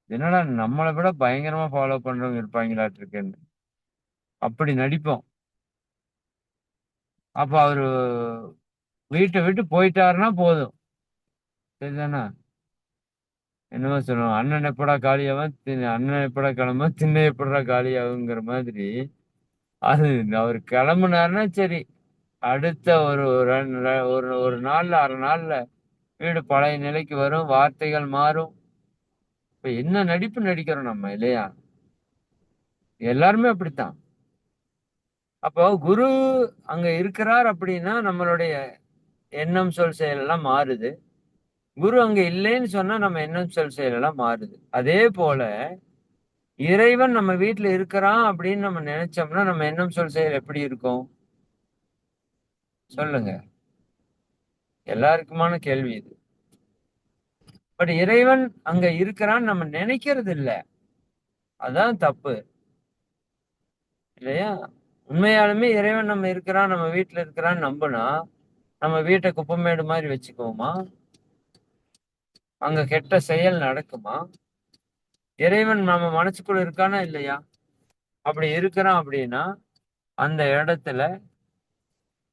என்னடா நம்மளை விட பயங்கரமா ஃபாலோ பண்றவங்க இருப்பாங்களாட்டு இருக்குன்னு. அப்படி நடிப்போம். அப்ப அவரு வீட்டை விட்டு போயிட்டாருன்னா போதும். சரிதானா? என்னமோ சொல்லுவோம், அண்ணன் எப்படா காலியாவன், அண்ணன் எப்படா கிளம்ப, திண்ணை எப்படா காலியாகுங்கிற மாதிரி. அது அவர் கிளம்புனாருன்னா சரி, அடுத்த ஒரு ஒரு ஒரு நாள்ல, அரை நாள்ல வீடு பழைய நிலைக்கு வரும், வார்த்தைகள் மாறும். இப்ப என்ன நடிப்பு நடிக்கிறோம் நம்ம இல்லையா? எல்லாருமே அப்படித்தான். அப்போ குரு அங்க இருக்கிறார் அப்படின்னா நம்மளுடைய எண்ணம் சொல் செயல் எல்லாம் மாறுது. குரு அங்க இல்லைன்னு சொன்னா நம்ம எண்ணம் சொல் செயல் எல்லாம் மாறுது. அதே போல இறைவன் நம்ம வீட்டுல இருக்கிறான் அப்படின்னு நம்ம நினைச்சோம்னா நம்ம எண்ணம் சொல் செயல் எப்படி இருக்கும்? சொல்லுங்க. எல்லாருக்குமான கேள்வி இது. பட் இறைவன் அங்க இருக்கிறான்னு நம்ம நினைக்கிறது இல்ல. அதான் தப்பு இல்லையா? உண்மையாலுமே இறைவன் நம்ம இருக்கிறான், நம்ம வீட்டுல இருக்கிறான்னு நம்புனா நம்ம வீட்டை குப்பமேடு மாதிரி வச்சுக்குவோமா? அங்க கெட்ட செயல் நடக்குமா? இறைவன் நம்ம மனசுக்குள்ள இருக்கானா இல்லையா? அப்படி இருக்கிறான் அப்படின்னா அந்த இடத்துல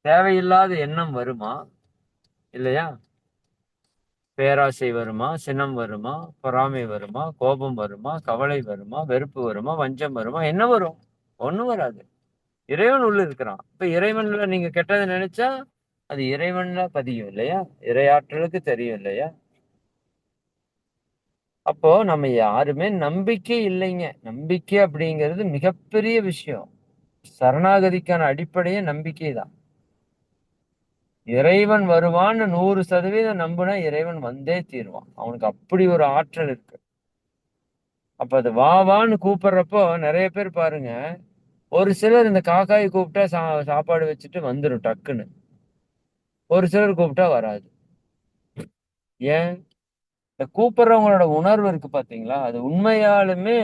தேவையில்லாத எண்ணம் வருமா இல்லையா? பேராசை வருமா, சினம் வருமா, பொறாமை வருமா, கோபம் வருமா, கவலை வருமா, வெறுப்பு வருமா, வஞ்சம் வருமா? என்ன வரும்? ஒண்ணும் வராது. இறைவன் உள்ள இருக்கிறான். இப்ப இறைவன்ல நீங்க கெட்டதை நினைச்சா அது இறைவன்ல பதியும் இல்லையா? இறையாற்றலுக்கு தெரியும் இல்லையா? அப்போ நம்ம யாருமே நம்பிக்கை இல்லைங்க. நம்பிக்கை அப்படிங்கிறது மிகப்பெரிய விஷயம். சரணாகதிக்கான அடிப்படையே நம்பிக்கை தான். இறைவன் வருவான்னு 100% நம்புனா இறைவன் வந்தே தீருவான். அவனுக்கு அப்படி ஒரு ஆற்றல் இருக்கு. அப்ப அது வா வான்னு கூப்பிடுறப்போ நிறைய பேர் பாருங்க, ஒரு சிலர் இந்த காக்காயை கூப்பிட்டா சாப்பாடு வச்சுட்டு வந்துடும் டக்குன்னு. ஒரு சிலர் கூப்பிட்டா வராது. ஏன்? இந்த கூப்பிடுறவங்களோட உணர்வு இருக்கு பாத்தீங்களா? அது உண்மையாலுமே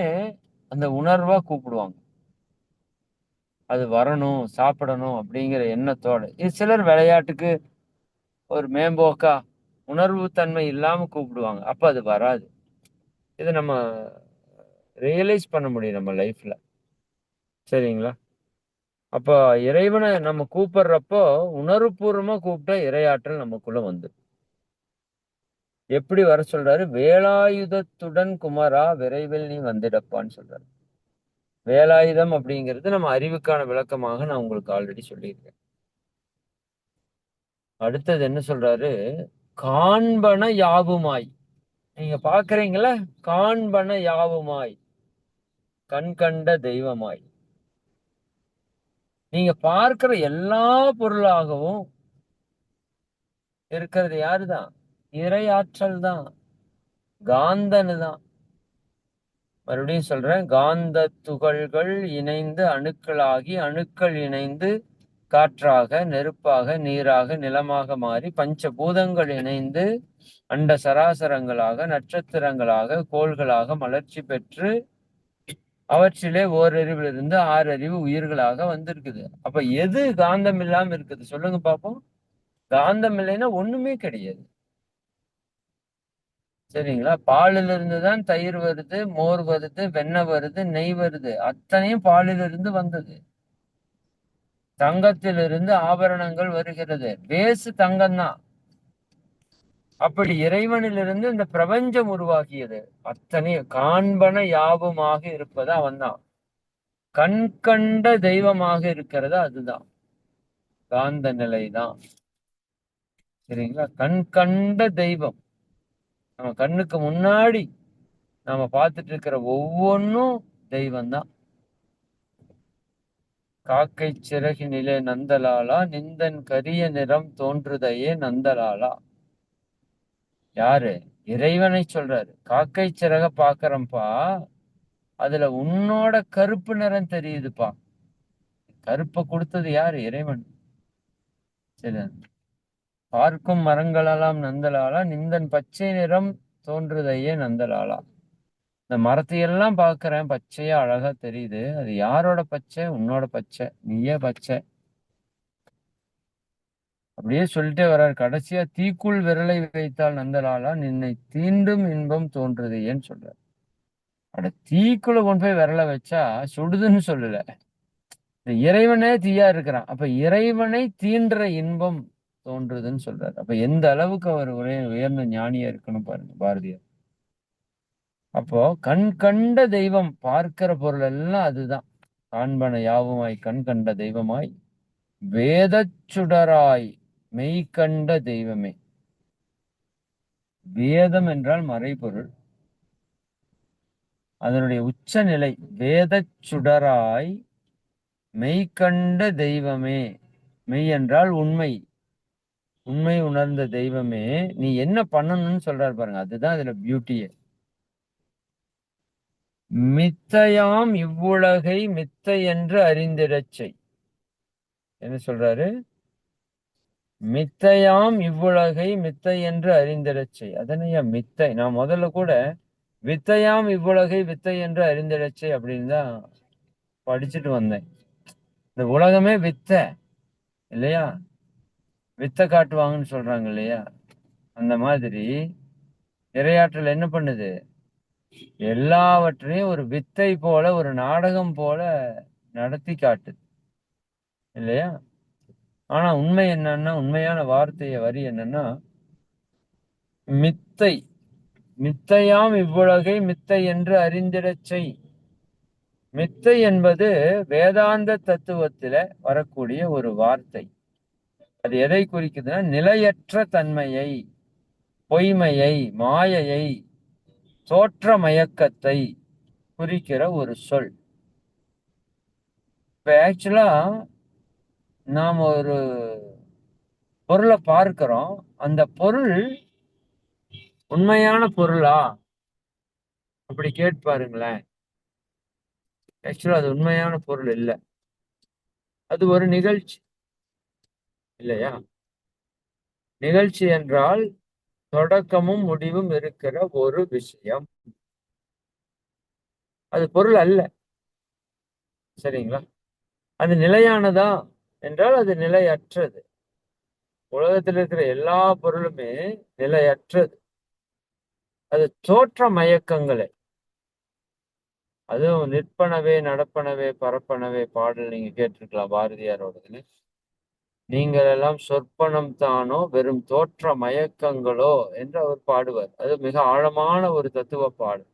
அந்த உணர்வா கூப்பிடுவாங்க. அது வரணும், சாப்பிடணும் அப்படிங்கிற எண்ணத்தோட. இது சிலர் விளையாட்டுக்கு ஒரு மேம்போக்கா உணர்வு தன்மை இல்லாம கூப்பிடுவாங்க. அப்ப அது வராது. இதை நம்ம ரியலைஸ் பண்ண முடியும் நம்ம லைஃப்ல. சரிங்களா? அப்ப இறைவனை நம்ம கூப்பிடுறப்போ உணர்வுபூர்வமா கூப்பிட்டா இறையாற்றல் நமக்குள்ள வந்து எப்படி வர சொல்றாரு? வேலாயுதத்துடன் குமரா விரைவில் நீ வந்திடப்பான்னு சொல்றாரு. வேலாயுதம் அப்படிங்கிறது நம்ம அறிவுக்கான விளக்கமாக நான் உங்களுக்கு ஆல்ரெடி சொல்லியிருக்கேன். அடுத்தது என்ன சொல்றாரு? காண்பன யாவுமாய். நீங்க பாக்குறீங்களா? காண்பன யாவுமாய், கண் கண்ட தெய்வமாய். நீங்க பார்க்கிற எல்லா பொருளாகவும் இருக்கிறது யாருதான்? இறை ஆற்றல் தான். காந்தனு தான். மறுபடியும் சொல்றேன், காந்த துகள்கள் இணைந்து அணுக்களாகி, அணுக்கள் இணைந்து காற்றாக, நெருப்பாக, நீராக, நிலமாக மாறி, பஞ்சபூதங்கள் இணைந்து அண்ட சராசரங்களாக, நட்சத்திரங்களாக, கோள்களாக மலர்ச்சி பெற்று அவற்றிலே ஓரறிவிலிருந்து 6 அறிவு உயிர்களாக வந்திருக்குது. அப்ப எது காந்தம் இல்லாம இருக்குது சொல்லுங்க பாப்போம். காந்தம் இல்லைன்னா ஒண்ணுமே கிடையாது. சரிங்களா? பாலில் இருந்துதான் தயிர் வருது, மோர் வருது, வெண்ணெய் வருது, நெய் வருது. அத்தனையும் பாலில் இருந்து வந்தது. தங்கத்திலிருந்து ஆபரணங்கள் வருகிறது. பேசு தங்கம் தான். அப்படி இறைவனிலிருந்து இந்த பிரபஞ்சம் உருவாகியது. அத்தனை காண்பன யாவுமாக இருப்பது அவன்தான். கண் கண்ட தெய்வமாக இருக்கிறது அதுதான். காந்த நிலைதான். சரிங்களா? கண் கண்ட தெய்வம். நம்ம கண்ணுக்கு முன்னாடி நாம பார்த்துட்டு இருக்கிற ஒவ்வொன்றும் தெய்வம் தான். காக்கை சிறகினிலே நந்தலாலா, நிந்தன் கரிய நிறம் தோன்றுதையே நந்தலாலா. யாரு? இறைவனை சொல்றாரு. காக்கை சிறக பாக்குறப்பா, அதுல உன்னோட கருப்பு நிறம் தெரியுதுப்பா. கருப்பை கொடுத்தது யாரு? இறைவன். சரி, பார்க்கும் மரங்களெல்லாம் நந்தலாலா, நிந்தன் பச்சை நிறம் தோன்றுதையே நந்தலாலா. இந்த மரத்தையெல்லாம் பாக்குறேன், பச்சையா அழகா தெரியுது. அது யாரோட பச்சை? உன்னோட பச்சை. நீயே பச்சை. அப்படியே சொல்லிட்டே வர்றாரு. கடைசியா தீக்குள் விரலை வைத்தால் நந்தலாலா, நின்னை தீண்டும் இன்பம் தோன்றுது ஏன்னு சொல்றாரு. அட, தீக்குள்ள கொண்டு போய் விரலை வச்சா சுடுதுன்னு சொல்லல. இந்த இறைவனே தீயா இருக்கிறான். அப்ப இறைவனை தீன்ற இன்பம் தோன்றுதுன்னு சொல்றாரு. அப்ப எந்த அளவுக்கு அவர் உயர்ந்த ஞானியா இருக்கணும் பாருங்க பாரதியார். அப்போ கண் கண்ட தெய்வம், பார்க்கிற பொருள் எல்லாம் அதுதான். காண்பன யாவுமாய் கண் கண்ட தெய்வமாய், வேதச் சுடராய் மெய் கண்ட தெய்வமே. வேதம் என்றால் மறைபொருள். அதனுடைய உச்ச நிலை வேதச் சுடராய் மெய் கண்ட தெய்வமே. மெய் என்றால் உண்மை. உண்மை உணர்ந்த தெய்வமே, நீ என்ன பண்ணணும்னு சொல்றாரு பாருங்க. அதுதான் இதுல பியூட்டியே. மித்தையாம் இவ்வுலகை மித்தை என்று அறிந்திடச் செய். என்ன சொல்றாரு? மித்தையாம் இவ்வுலகை மித்தை என்று அறிந்திடச் செய். அதனையா மித்தை? நான் முதல்ல கூட வித்தையாம் இவ்வுலகை வித்தை என்று அறிந்திடச் செய் அப்படின்னு தான் படிச்சுட்டு வந்தேன். இந்த உலகமே வித்தை இல்லையா? வித்தை காட்டுவாங்கன்னு சொல்றாங்க இல்லையா? அந்த மாதிரி இறையாற்றல் என்ன பண்ணுது? எல்லாவற்றையும் ஒரு வித்தை போல, ஒரு நாடகம் போல நடத்தி காட்டுது இல்லையா? ஆனா உண்மை என்னன்னா, உண்மையான வார்த்தைய வரி என்னன்னா, மித்தை. மித்தையாம் இவ்வுலகை மித்தை என்று அறிந்திடச் செய். மித்தை என்பது வேதாந்த தத்துவத்தில வரக்கூடிய ஒரு வார்த்தை. அது எதை குறிக்குதுன்னா, நிலையற்ற தன்மையை, பொய்மையை, மாயையை, தோற்ற மயக்கத்தை குறிக்கிற ஒரு சொல். இப்ப ஆக்சுவலா நாம ஒரு பொருளை பார்க்கிறோம். அந்த பொருள் உண்மையான பொருளா அப்படி கேட்டு பாருங்களேன். ஆக்சுவலா அது உண்மையான பொருள் இல்லை. அது ஒரு நிகழ்ச்சி இல்லையா? நிகழ்ச்சி என்றால் தொடக்கமும் முடிவும் இருக்கிற ஒரு விஷயம். அது பொருள் அல்ல. சரிங்களா? அது நிலையானதா என்றால் அது நிலையற்றது. உலகத்தில் இருக்கிற எல்லா பொருளுமே நிலையற்றது. அது தோற்ற மயக்கங்களே. அதுவும் நிற்பனவே நடப்பனவே பரப்பனவே பாடல் நீங்க கேட்டிருக்கலாம் பாரதியாரோடதுல. நீங்கள் எல்லாம் சொற்பனம் தானோ வெறும் தோற்ற மயக்கங்களோ என்று அவர் பாடுவார். அது மிக ஆழமான ஒரு தத்துவ பாடல்.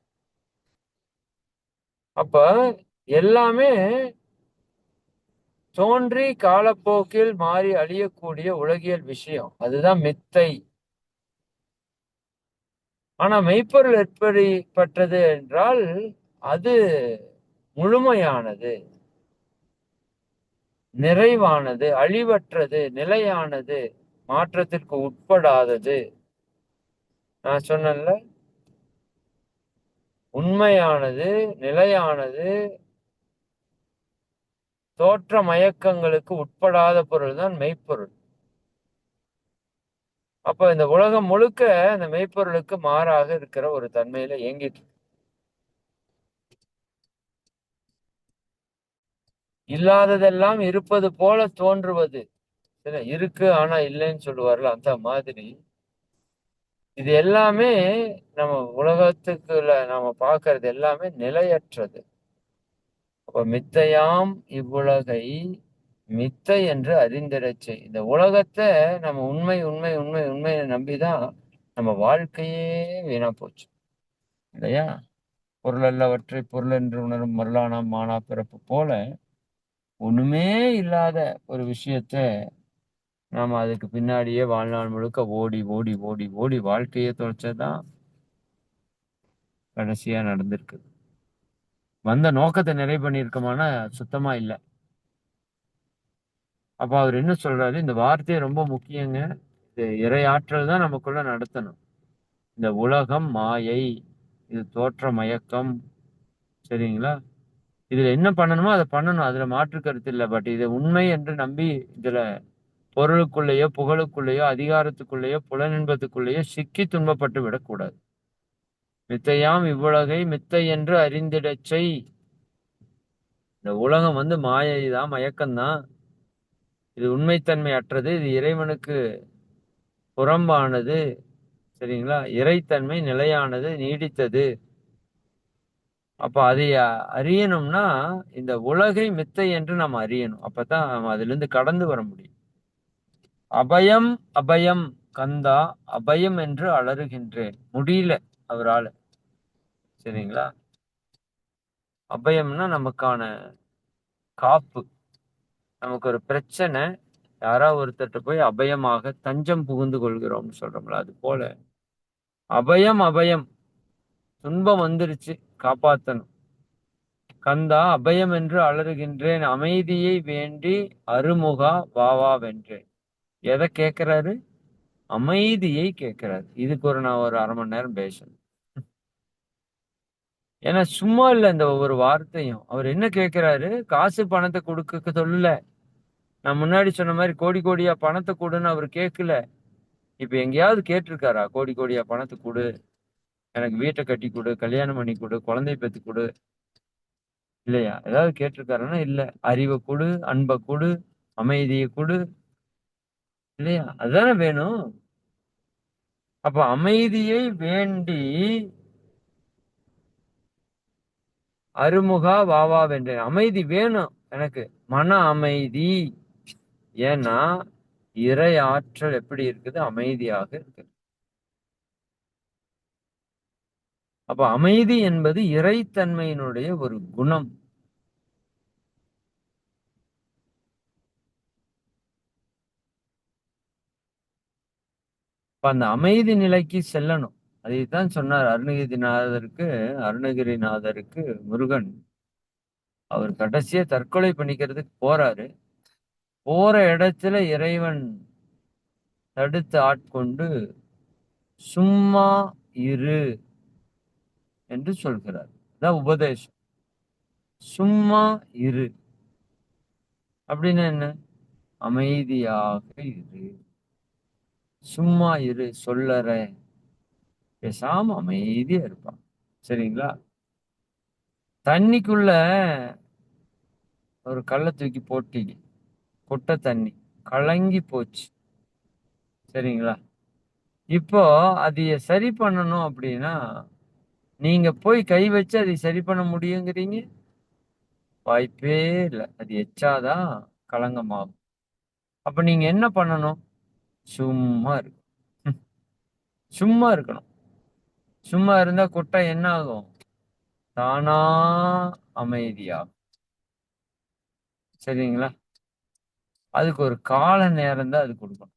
அப்ப எல்லாமே தோன்றி காலப்போக்கில் மாறி அழியக்கூடிய உலகியல் விஷயம். அதுதான் மித்தை. ஆனா மெய்ப்பொருள் எப்படிப்பட்டது என்றால், அது முழுமையானது, நிறைவானது, அழிவற்றது, நிலையானது, மாற்றத்திற்கு உட்படாதது. நான் சொன்னேன்ல, உண்மையானது, நிலையானது, தோற்ற மயக்கங்களுக்கு உட்படாத பொருள் தான் மெய்ப்பொருள். அப்ப இந்த உலகம் முழுக்க அந்த மெய்ப்பொருளுக்கு மாறாக இருக்கிற ஒரு தன்மையில இயங்கிட்டு இருக்கு. இல்லாததெல்லாம் இருப்பது போல தோன்றுவது இருக்கு ஆனா இல்லைன்னு சொல்லுவார்ல, அந்த மாதிரி இது எல்லாமே நம்ம உலகத்துக்குள்ள நாம பார்க்கிறது எல்லாமே நிலையற்றது. அப்ப மித்தையாம் இவ்வுலகை மித்தை என்று அறிந்திடச் செய். இந்த உலகத்தை நம்ம உண்மை உண்மை உண்மை உண்மையை நம்பிதான் நம்ம வாழ்க்கையே வீணா போச்சு இல்லையா? பொருள் அல்லவற்றை பொருள் என்று உணரும் மருளானாம் மானா பிறப்பு போல ஒண்ணுமே இல்லாத ஒரு விஷயத்த நாம அதுக்கு பின்னாடியே வாழ்நாள் முழுக்க ஓடி ஓடி ஓடி ஓடி வாழ்க்கையை தொலைச்சதான் கடைசியா நடந்திருக்கு. வந்த நோக்கத்தை நிறைவு பண்ணியிருக்கோமானா சுத்தமா இல்ல. அப்ப அவர் என்ன சொல்றாரு, இந்த வார்த்தை ரொம்ப முக்கியங்க. இது இறையாற்றல் தான் நமக்குள்ள நடத்தணும். இந்த உலகம் மாயை, இது தோற்ற மயக்கம், சரிங்களா? இதுல என்ன பண்ணணுமோ அதை பண்ணணும், அதுல மாற்று கருத்து இல்லை. பட் இதை உண்மை என்று நம்பி இதுல பொருளுக்குள்ளேயோ புகழுக்குள்ளேயோ அதிகாரத்துக்குள்ளேயோ புலனின்பத்துக்குள்ளேயோ சிக்கி துன்பப்பட்டு விடக்கூடாது. மித்தையாம் இவ்வுலகை மித்தை என்று அறிந்திடச் செய். இந்த உலகம் மாயை தான், மயக்கம்தான். இது உண்மைத்தன்மை அற்றது, இது இறைவனுக்கு புறம்பானது, சரிங்களா? இறைத்தன்மை நிலையானது, நீடித்தது. அப்ப அதை அறியணும்னா இந்த உலகை மித்தை என்று நாம் அறியணும். அப்பதான் நம்ம அதுல இருந்து கடந்து வர முடியும். அபயம் அபயம் கந்தா அபயம் என்று அலறுகின்றேன். முடியல அவரால், சரிங்களா? அபயம்னா நமக்கான காப்பு. நமக்கு ஒரு பிரச்சனை, யாராவது ஒருத்தர்கிட்ட போய் அபயமாக தஞ்சம் புகுந்து கொள்கிறோம்னு சொல்றோம்ல, அது போல அபயம் அபயம், துன்பம் வந்துருச்சு, காப்பாத்தணும். கந்தா அபயம் என்று அலறுகின்றேன், அமைதியை வேண்டி அருமுகா வாவா வென்றேன். எதை கேட்கிறாரு? அமைதியை கேட்கிறாரு. இதுக்கு நான் ஒரு அரை மணி நேரம் பேசணும். ஏன்னா சும்மா இல்ல இந்த ஒவ்வொரு வார்த்தையும். அவர் என்ன கேட்கிறாரு? காசு பணத்தை கொடுக்க சொல்லல. நான் முன்னாடி சொன்ன மாதிரி கோடி கோடியா பணத்தை கொடுன்னு அவர் கேட்கல. இப்ப எங்கேயாவது கேட்டிருக்காரா கோடி கோடியா பணத்தை கொடு, எனக்கு வீட்டை கட்டி கொடு, கல்யாணம் பண்ணி கொடு, குழந்தை பெத்து கொடு? இல்லையா? ஏதாவது கேட்டிருக்காருன்னா இல்ல. அறிவை கொடு, அன்பை கொடு, அமைதியை கொடு, இல்லையா? அதுதானே வேணும். அப்ப அமைதியை வேண்டி அருமுகா வாவா வென்றேன். அமைதி வேணும் எனக்கு, மன அமைதி. ஏன்னா இறை ஆற்றல் எப்படி இருக்குது? அமைதியாக இருக்கு. அப்ப அமைதி என்பது இறைத்தன்மையினுடைய ஒரு குணம். அந்த அமைதி நிலைக்கு செல்லணும். அதைத்தான் சொன்னார் அருணகிரிநாதருக்கு முருகன். அவர் கடைசியா தற்கொலை பண்ணிக்கிறதுக்கு போறாரு. போற இடத்துல இறைவன் தடுத்து ஆட்கொண்டு சும்மா இரு என்று சொல்கிறார். அதான் உபதேசம். சும்மா இரு அப்படின்னா என்ன? அமைதியாக இரு. சும்மா இரு, சொல்லற, பேசாம அமைதியா இருப்பான், சரிங்களா? தண்ணிக்குள்ள ஒரு கல்லை தூக்கி போட்டீங்க, குட்டை தண்ணி கலங்கி போச்சு, சரிங்களா? இப்போ அதைய சரி பண்ணணும் அப்படின்னா நீங்க போய் கை வச்சு அதை சரி பண்ண முடியுங்கிறீங்க? வாய்ப்பே இல்லை. அது எச்சாதான் கலங்கமாகும். அப்ப நீங்க என்ன பண்ணணும்? சும்மா இருக்கு. சும்மா இருக்கணும். சும்மா இருந்தா குட்டை என்ன ஆகும்? தானா அமைதியாகும், சரிங்களா? அதுக்கு ஒரு கால நேரம் தான் அது கொடுக்கணும்.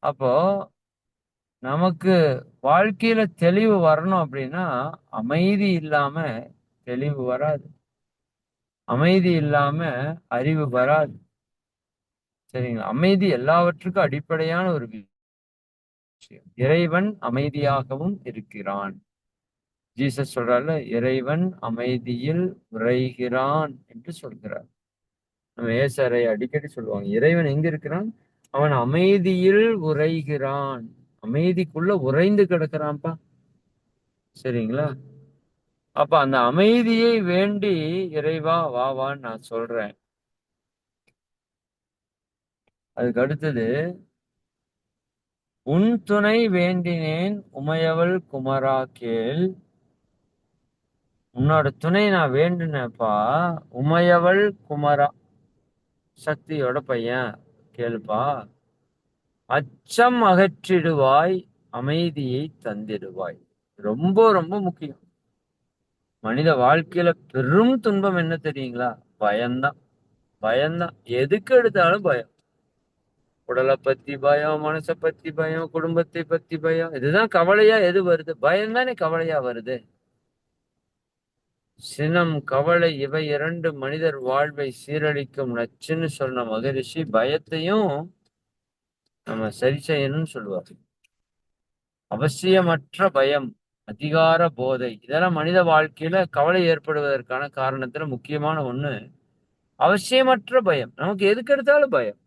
அப்போ நமக்கு வாழ்க்கையில தெளிவு வரணும் அப்படின்னா அமைதி இல்லாம தெளிவு வராது, அமைதி இல்லாம அறிவு வராது, சரிங்களா? அமைதி எல்லாவற்றுக்கும் அடிப்படையான ஒரு விஷயம். இறைவன் அமைதியாகவும் இருக்கிறான். ஜீசஸ் சொல்றாருல, இறைவன் அமைதியில் உறைகிறான் என்று சொல்கிறார். நம்ம ஏசாரை அடிக்கடி சொல்லுவாங்க, இறைவன் எங்க இருக்கிறான்? அவன் அமைதியில் உறைகிறான். அமைதிக்குள்ள உறைந்து கிடக்கிறான்ப்பா. சரிங்களா? அப்ப அந்த அமைதியை வேண்டி இறைவா வா வான்னு நான் சொல்றேன். அதுக்கு அடுத்தது, உன் துணை வேண்டினேன் உமையவள் குமரா கேள். உன்னோட துணை நான் வேண்டுனேப்பா. உமையவள் குமரா, சக்தியோட பையன், கேளுப்பா. அச்சம் அகற்றிடுவாய், அமைதியை தந்திடுவாய். ரொம்ப ரொம்ப முக்கியம். மனித வாழ்க்கையில பெரும் துன்பம் என்ன தெரியுங்களா? பயம்தான். பயம்தான். எதுக்கு எடுத்தாலும் பயம். உடலை பத்தி பயம், மனசை பத்தி பயம், குடும்பத்தை பத்தி பயம். இதுதான் கவலையா எது வருது? பயம் தானே கவலையா வருது. சினம், கவலை இவை இரண்டு மனிதர் வாழ்வை சீரழிக்கும் நச்சுன்னு சொன்ன மகரிஷி பயத்தையும் நம்ம சரி செய்யணும்னு சொல்லுவார். அவசியமற்ற பயம், அதிகார போதை, இதெல்லாம் மனித வாழ்க்கையில கவலை ஏற்படுவதற்கான காரணத்துல முக்கியமான ஒண்ணு அவசியமற்ற பயம். நமக்கு எதுக்கு எடுத்தாலும் பயம்.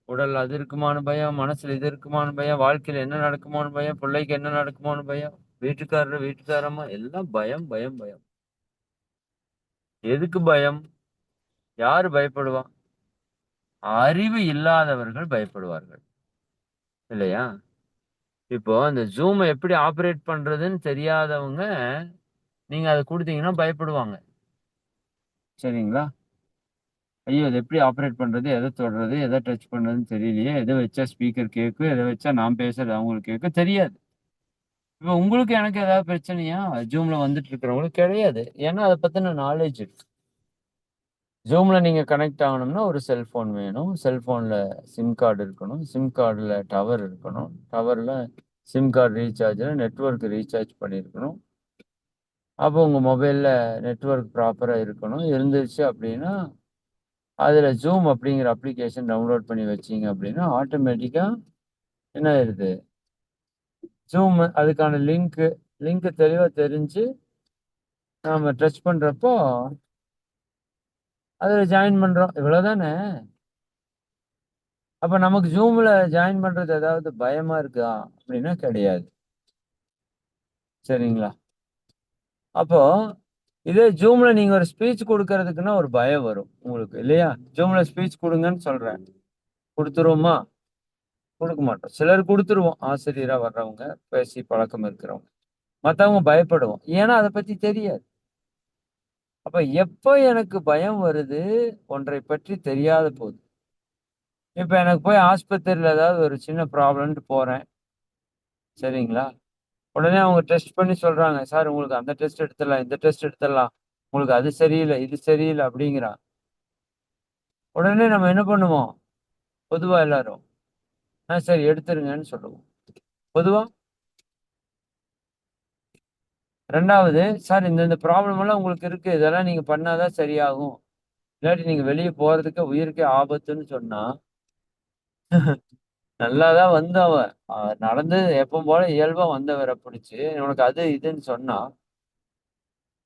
உடல் அது இருக்குமான பயம், மனசுல இது இருக்குமான பயம், வாழ்க்கையில என்ன நடக்குமோன்னு பயம், பிள்ளைக்கு என்ன நடக்குமோன்னு பயம், வீட்டுக்காரர் வீட்டுக்காரம்மா எல்லாம் பயம் பயம் பயம். எதுக்கு பயம்? யாரு பயப்படுவான்? அறிவு இல்லாதவர்கள் பயப்படுவார்கள், இல்லையா? இப்போ அந்த ஜூமை எப்படி ஆப்ரேட் பண்றதுன்னு தெரியாதவங்க நீங்க அதை கொடுத்தீங்கன்னா பயப்படுவாங்க. சரிங்களா? ஐயோ இதை எப்படி ஆப்ரேட் பண்றது, எதை தொடுறது, எதை டச் பண்றதுன்னு தெரியலையே, எதை வச்சா ஸ்பீக்கர் கேட்கும், எதை வச்சா நான் பேசுறது அவங்களுக்கு கேட்க தெரியாது. இப்போ உங்களுக்கு எனக்கு ஏதாவது பிரச்சனையா ஜூம்ல வந்துட்டு இருக்கிறவங்களுக்கு? கிடையாது. ஏன்னா அதை பத்தின நாலேஜ் இருக்கு. ஜூம்ல நீங்க கனெக்ட் ஆகணும்னா ஒரு செல்போன் வேணும். செல்போன்ல சிம் கார்டு இருக்கணும். சிம் கார்டுல டவர் இருக்கணும். டவர்ல சிம் கார்டு ரீசார்ஜ்ல நெட்வொர்க் ரீசார்ஜ் பண்ணியிருக்கணும். அப்போ உங்க மொபைல்ல நெட்வொர்க் ப்ராப்பரா இருக்கணும். இருந்துச்சு அப்படின்னா அதுல ஜூம் அப்படிங்கிற அப்ளிகேஷன் டவுன்லோட் பண்ணி வச்சீங்க அப்படின்னா ஆட்டோமேட்டிக்கா என்ன ஆயிருது, ஜூம் அதுக்கான லிங்க் தெளிவா தெரிஞ்சு நாம டச் பண்றப்போ அதுல ஜாயின் பண்றோம். இவ்வளவுதானே. அப்ப நமக்கு ஜூம்ல ஜாயின் பண்றது ஏதாவது பயமா இருக்கா அப்படின்னா கிடையாது. சரிங்களா? அப்போ இதே ஜூம்ல நீங்க ஒரு ஸ்பீச் கொடுக்கறதுக்குன்னா ஒரு பயம் வரும் உங்களுக்கு, இல்லையா? ஜூம்ல ஸ்பீச் கொடுங்கன்னு சொல்றேன், கொடுத்துருவோமா? கொடுக்க மாட்டோம். சிலர் கொடுத்துருவோம், ஆசிரியரா வர்றவங்க, பேசி பழக்கம் இருக்கிறவங்க. மத்தவங்க பயப்படுவோம், ஏன்னா அதை பத்தி தெரியாது. அப்ப எப்ப எனக்கு பயம் வருது? ஒன்றை பற்றி தெரியாத போது. இப்ப எனக்கு போய் ஆஸ்பத்திரியில ஏதாவது ஒரு சின்ன ப்ராப்ளம்ட்டு போறேன். சரிங்களா? உடனே அவங்க டெஸ்ட் பண்ணி சொல்றாங்க, சார் உங்களுக்கு அந்த டெஸ்ட் எடுத்துடலாம், இந்த டெஸ்ட் எடுத்துடலாம், உங்களுக்கு அது சரியில்லை, இது சரியில்லை அப்படிங்கிறான். உடனே நம்ம என்ன பண்ணுவோம்? பொதுவா எல்லாரும் சரி எடுத்துருங்கன்னு சொல்லுவோம், பொதுவா. ரெண்டாவது, சார் இந்த ப்ராப்ளம் எல்லாம் உங்களுக்கு இருக்கு, இதெல்லாம் நீங்க பண்ணாதான் சரியாகும், இல்லாட்டி நீங்க வெளியே போறதுக்கு உயிருக்கே ஆபத்துன்னு சொன்னா நல்லாதான் வந்து அவன் நடந்து எப்பவும் போல இயல்பா வந்தவரை பிடிச்சு உனக்கு அது இதுன்னு சொன்னா,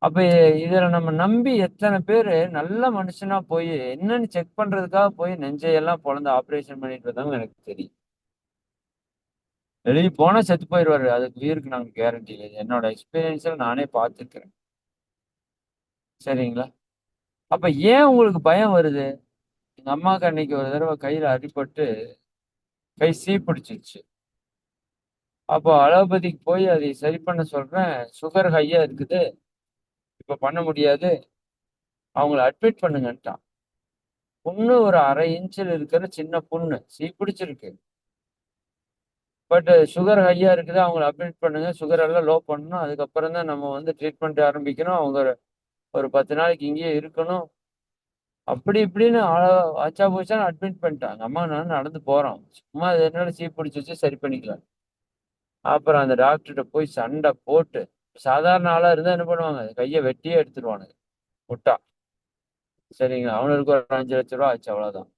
அப்ப இதுல நம்ம நம்பி எத்தனை பேரு நல்ல மனுஷனா போய் என்னன்னு செக் பண்றதுக்காக போய் நெஞ்சையெல்லாம் பொழந்து ஆபரேஷன் பண்ணிட்டு வந்தாங்க எனக்கு தெரியும். வெளியே போனா செத்து போயிடுவாரு, அதுக்கு உயிருக்கு நாங்க கேரண்டி இல்லை. என்னோட எக்ஸ்பீரியன்ஸ்ல நானே பார்த்துருக்கிறேன். சரிங்களா? அப்ப ஏன் உங்களுக்கு பயம் வருது? எங்க அம்மாவுக்கு அன்னைக்கு ஒரு தடவை கையில அடிபட்டு கை சீ பிடிச்சிருச்சு. அப்போ அலோபதிக்கு போய் அதை சரி பண்ண சொல்றேன், சுகர் ஹையா இருக்குது, இப்ப பண்ண முடியாது, அவங்கள அட்மிட் பண்ணுங்கன்ட்டான். புண்ணு ஒரு 1/2 இன்ச்சில் இருக்கிற சின்ன புண்ணு, சீ பிடிச்சிருக்கு. பட் சுகர் ஹையா இருக்குது, அவங்கள அட்மிட் பண்ணுங்க, சுகர் எல்லாம் லோ பண்ணணும், அதுக்கப்புறம் தான் நம்ம வந்து ட்ரீட்மெண்ட் ஆரம்பிக்கணும், அவங்க ஒரு 10 நாளைக்கு இங்கேயே இருக்கணும், அப்படி இப்படின்னு ஆச்சா போச்சான்னு அட்மிட் பண்ணிட்டாங்க. அம்மா நான் நடந்து போறோம், சும்மா என்னால சீ பிடிச்சி வச்சு சரி பண்ணிக்கலாம். அப்புறம் அந்த டாக்டர்கிட்ட போய் சண்டை போட்டு, சாதாரண ஆளா இருந்தா என்ன பண்ணுவாங்க, கையை வெட்டியே எடுத்துருவானுங்க விட்டா. சரிங்களா? அவனுக்கு ஒரு 5 லட்ச ரூபா ஆச்சு, அவ்வளவுதான்.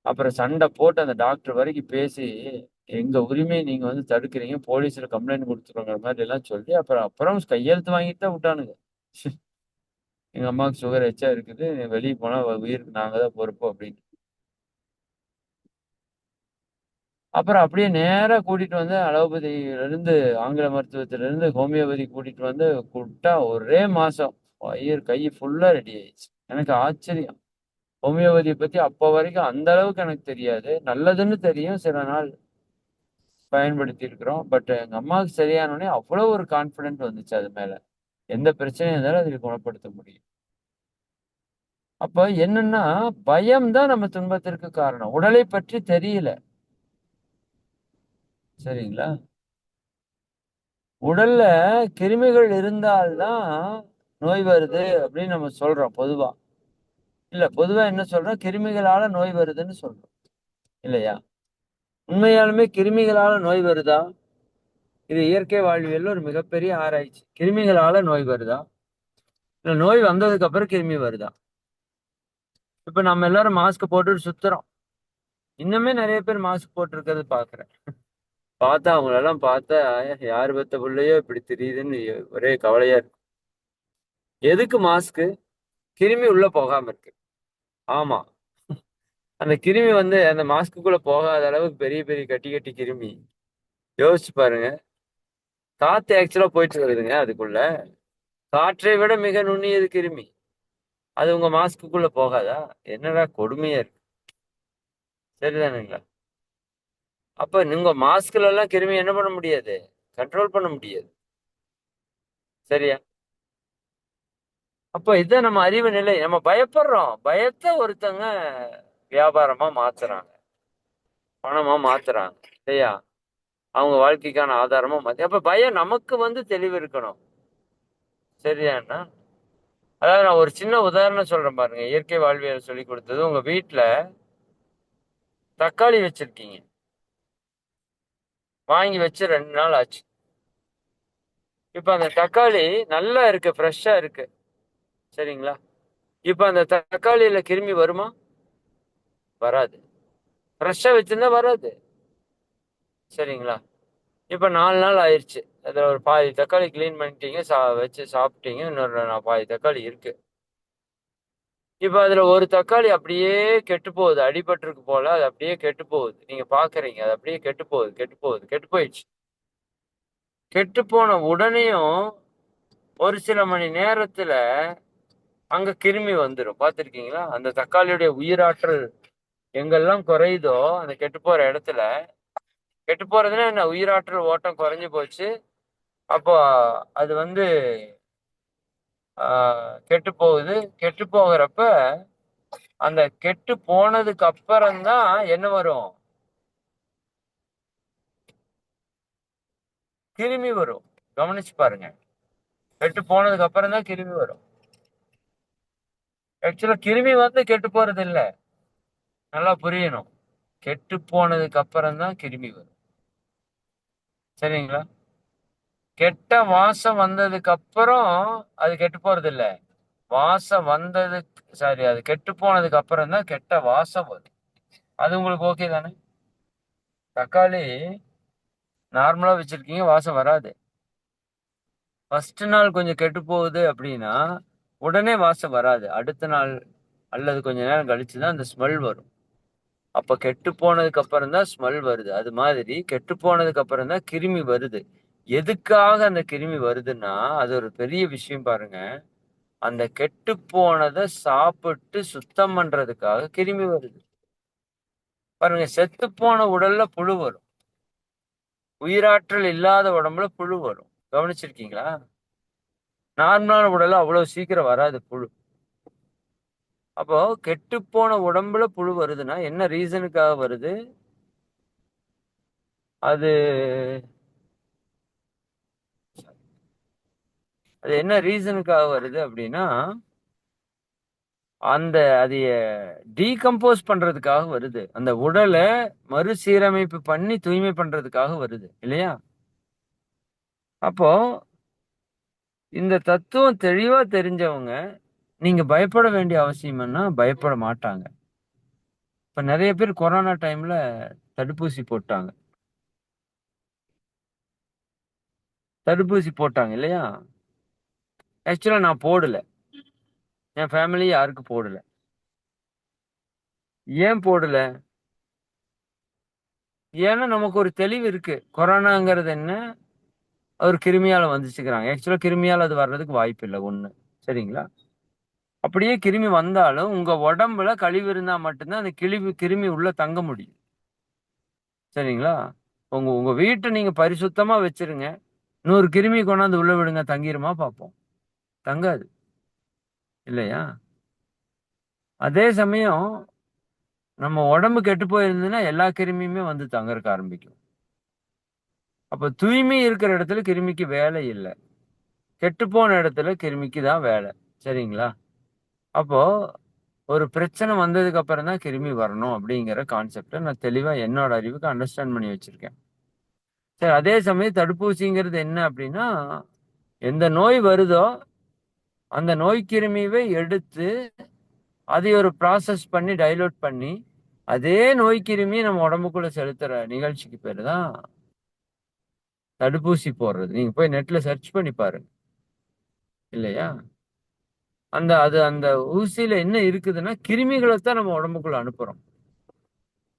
அப்புறம் சண்டை போட்டு அந்த டாக்டர் வரைக்கும் பேசி எங்க உரிமையை நீங்க வந்து தடுக்கிறீங்க, போலீஸ்ல கம்ப்ளைண்ட் குடுத்துருவோங்கிற மாதிரி எல்லாம் சொல்லி, அப்புறம் கையெழுத்து வாங்கிட்டு தான் விட்டானுங்க. எங்க அம்மாவுக்கு சுகர் எச்சா இருக்குது. வெளிய போனா உயிருக்கு நாங்க தான் பொறுப்பு அப்படின்னு. அப்புறம் அப்படியே நேரா கூட்டிட்டு வந்து அலோபதியிலிருந்து ஆங்கில மருத்துவத்திலிருந்து ஹோமியோபதி கூட்டிட்டு வந்து குட்டா ஒரே மாசம் வயிறு கை ஃபுல்லா ரெடி ஆயிடுச்சு. எனக்கு ஆச்சரியம். ஹோமியோபதிய பத்தி அப்ப வரைக்கும் அந்த அளவுக்கு எனக்கு தெரியாது. நல்லதுன்னு தெரியும். சில நாள் பயன்படுத்தி இருக்கிறோம். பட் எங்க அம்மாவுக்கு சரியான உடனே அவ்வளவு ஒரு கான்ஃபிடென்ட் வந்துச்சு அது மேல. எந்த பிரச்சனையா இருந்தாலும் அதில குணப்படுத்த முடியும். அப்ப என்னன்னா, பயம் தான் நம்ம துன்பத்திற்கு காரணம். உடலை பற்றி தெரியல. சரிங்களா? உடல்ல கிருமிகள் இருந்தால் தான் நோய் வருது அப்படின்னு நம்ம சொல்றோம் பொதுவா. இல்ல பொதுவா என்ன சொல்றோம்? கிருமிகளால நோய் வருதுன்னு சொல்றோம். இல்லையா? உண்மையாலுமே கிருமிகளால நோய் வருதா? இது இயற்கை வாழ்வியல்ல ஒரு மிகப்பெரிய ஆராய்ச்சி. கிருமிகளால நோய் வருதா? இல்ல நோய் வந்ததுக்கு அப்புறம் கிருமி வருதா? இப்ப நம்ம எல்லாரும் மாஸ்க் போட்டுட்டு சுத்துறோம். இன்னுமே நெறைய பேர் மாஸ்க் போட்டிருக்கிறத பார்க்கிறேன். பார்த்தா அவங்களெல்லாம் பார்த்தா, யாரு பெத்த புள்ளையோ இப்படி திரியுதுன்னு ஒரே கவலையா இருக்கு. எதுக்கு மாஸ்க்கு? கிருமி உள்ள போகாம இருக்கு. ஆமா. அந்த கிருமி வந்து அந்த மாஸ்க்குள்ள போகாத அளவுக்கு பெரிய பெரிய கட்டி கட்டி கிருமி. யோசிச்சு பாருங்க. காத்து ஆக்சுவலா போயிட்டு வருதுங்க அதுக்குள்ள. காற்றை விட மிக நுண்ணியது கிருமி. அது உங்க மாஸ்க்குள்ள போகாதா? என்னடா கொடுமையா இருக்கு. சரிதானுங்களா? அப்ப உங்க மாஸ்க்ல எல்லாம் கிருமி என்ன பண்ண முடியாது? கண்ட்ரோல் பண்ண முடியாது. சரியா? அப்ப இதான் நம்ம அறிவு நிலை. நம்ம பயப்படுறோம். பயத்த ஒருத்தங்க வியாபாரமா மாத்துறாங்க. பணமா மாத்துறாங்க. இல்லையா? அவங்க வாழ்க்கைக்கான ஆதாரமா அப்ப பயம் நமக்கு வந்து தெளிவு இருக்கணும். சரியாண்ணா? அதாவது நான் ஒரு சின்ன உதாரணம் சொல்றேன் பாருங்க. இயற்கை வாழ்வியல் சொல்லிக் கொடுத்தது. உங்க வீட்ல தக்காளி வச்சிருக்கீங்க. வாங்கி வச்சு 2 நாள் ஆச்சு. இப்ப அந்த தக்காளி நல்லா இருக்கு, ஃப்ரெஷ்ஷா இருக்கு. சரிங்களா? இப்ப அந்த தக்காளியில கிருமி வருமா? வராது. ஃப்ரெஷ்ஷா வச்சிருந்தா வராது. சரிங்களா? இப்ப 4 நாள் ஆயிருச்சு. அதுல ஒரு பாதி தக்காளி கிளீன் பண்ணிட்டீங்க, வச்சு சாப்பிட்டீங்க. இன்னொரு பாதி தக்காளி இருக்கு. இப்ப அதுல ஒரு தக்காளி அப்படியே கெட்டு போகுது. அடிபட்டிருக்கு போல. அது அப்படியே கெட்டு போகுது. நீங்க பாக்குறீங்க. அது அப்படியே கெட்டு போகுது, கெட்டு போகுது, கெட்டு போயிடுச்சு. கெட்டு போன உடனேயும் ஒரு சில மணி நேரத்துல அங்க கிருமி வந்துரும். பார்த்திருக்கீங்களா? அந்த தக்காளியுடைய உயிராற்றல் எங்கெல்லாம் குறையுதோ அந்த கெட்டு போற இடத்துல கெட்டு போறதுன்னா என்ன உயிராற்றல் ஓட்டம் குறைஞ்சு போச்சு. அப்போ அது வந்து கெட்டு போகுது. கெட்டு போகிறப்ப அந்த கெட்டு போனதுக்கு அப்புறம் தான் என்ன வரும்? கிருமி வரும். கவனிச்சு பாருங்க. கெட்டு போனதுக்கு அப்புறம் தான் கிருமி வரும். ஆக்சுவலா கிருமி வந்து கெட்டு போறது இல்ல. நல்லா புரியணும். கெட்டு போனதுக்கு அப்புறம் தான் கிருமி வரும். சரிங்களா? கெட்ட வாசம் வந்ததுக்கு அப்புறம் அது கெட்டு போறது இல்ல. வாசம் வந்ததுக்கு சாரி அது கெட்டு போனதுக்கு அப்புறம் தான் கெட்ட வாசம் வரும். அது உங்களுக்கு ஓகே தானே? தக்காளி நார்மலா வச்சிருக்கீங்க, வாசம் வராது. ஃபர்ஸ்ட் நாள் கொஞ்சம் கெட்டு போகுது அப்படின்னா உடனே வாசம் வராது. அடுத்த நாள் அல்லது கொஞ்ச நேரம் கழிச்சு தான் அந்த ஸ்மெல் வரும். அப்ப கெட்டு போனதுக்கு அப்புறம் தான் ஸ்மெல் வருது. அது மாதிரி கெட்டு போனதுக்கு அப்புறம் தான் கிருமி வருது. எதுக்காக அந்த கிருமி வருதுன்னா அது ஒரு பெரிய விஷயம் பாருங்க. அந்த கெட்டு போனதை சாப்பிட்டு சுத்தம் பண்றதுக்காக கிருமி வருது. பாருங்க, செத்து போன உடல்ல புழு வரும். உயிராற்றல் இல்லாத உடம்புல புழு வரும். கவனிச்சிருக்கீங்களா? நார்மலான உடல்ல அவ்வளவு சீக்கிரம் வராது புழு. அப்போ கெட்டுப்போன உடம்புல புழு வருதுன்னா என்ன ரீசனுக்காக வருது? அது அது என்ன ரீசனுக்காக வருது அப்படின்னா அந்த அதைய டீகம்போஸ் பண்றதுக்காக வருது. அந்த உடலை மறுசீரமைப்பு பண்ணி தூய்மை பண்றதுக்காக வருது இல்லையா? அப்போ இந்த தத்துவம் தெளிவா தெரிஞ்சவங்க நீங்க பயப்பட வேண்டிய அவசியம்னா பயப்பட மாட்டாங்க. இப்ப நிறைய பேர் கொரோனா டைம்ல தடுப்பூசி போட்டாங்க. தடுப்பூசி போட்டாங்க இல்லையா? ஆக்சுவலா நான் போடல. என் ஃபேமிலி யாருக்கும் போடல. ஏன் போடல? ஏன்னா நமக்கு ஒரு தெளிவு இருக்கு. கொரோனாங்கிறது என்ன? ஒரு கிருமியால வந்துச்சுக்கிறாங்க. ஆக்சுவலா கிருமியால அது வர்றதுக்கு வாய்ப்பு இல்லை ஒண்ணு. சரிங்களா? அப்படியே கிருமி வந்தாலும் உங்க உடம்புல கழிவு இருந்தா மட்டும்தான் அந்த கிருமி உள்ள தங்க முடியும். சரிங்களா? உங்க உங்க வீட்டை நீங்க பரிசுத்தமா வச்சிருங்க. 100 கிருமி கொண்டாந்து உள்ள விடுங்க, தங்கிருமா பார்ப்போம்? தங்காது. இல்லையா? அதே சமயம் நம்ம உடம்பு கெட்டு போயிருந்ததுன்னா எல்லா கிருமியுமே வந்து தங்கறக்க ஆரம்பிக்கும். அப்ப தூய்மை இருக்கிற இடத்துல கிருமிக்கு வேலை இல்லை. கெட்டு போன இடத்துல கிருமிக்கு தான் வேலை. சரிங்களா? அப்போ ஒரு பிரச்சனை வந்ததுக்கு அப்புறம் தான் கிருமி வரணும் அப்படிங்கிற கான்செப்டை நான் தெளிவா என்னோட அறிவுக்கு அண்டர்ஸ்டாண்ட் பண்ணி வச்சிருக்கேன். சரி, அதே சமயம் தடுப்பூசிங்கிறது என்ன அப்படின்னா, எந்த நோய் வருதோ அந்த நோய் கிருமியை எடுத்து அதை ஒரு ப்ராசஸ் பண்ணி டைலூட் பண்ணி அதே நோய் கிருமியை நம்ம உடம்புக்குள்ள செலுத்துற நிகழ்ச்சிக்கு பேரு தான் தடுப்பூசி போடுறது. நீங்க போய் நெட்ல சர்ச் பண்ணி பாருங்க. இல்லையா? அந்த ஊசியில என்ன இருக்குதுன்னா கிருமிகளை தான் நம்ம உடம்புக்குள்ள அனுப்புறோம்.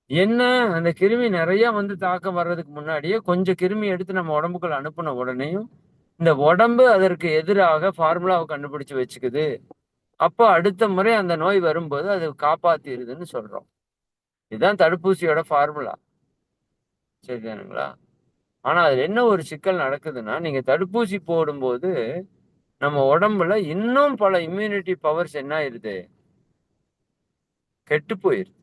என்ன, அந்த கிருமி நிறைய வந்து தாக்கம் வர்றதுக்கு முன்னாடியே கொஞ்சம் கிருமி எடுத்து நம்ம உடம்புக்குள்ள அனுப்புன உடனேயும் இந்த உடம்பு அதற்கு எதிராக ஃபார்முலாவை கண்டுபிடிச்சு வச்சுக்குது. அப்போ அடுத்த முறை அந்த நோய் வரும்போது அது காப்பாத்திருதுன்னு சொல்றோம். இதுதான் தடுப்பூசியோட ஃபார்முலா. சரிதானுங்களா? ஆனா அதுல என்ன ஒரு சிக்கல் நடக்குதுன்னா, நீங்க தடுப்பூசி போடும்போது நம்ம உடம்புல இன்னும் பல இம்யூனிட்டி பவர்ஸ் என்ன ஆயிருது? கெட்டு போயிருது.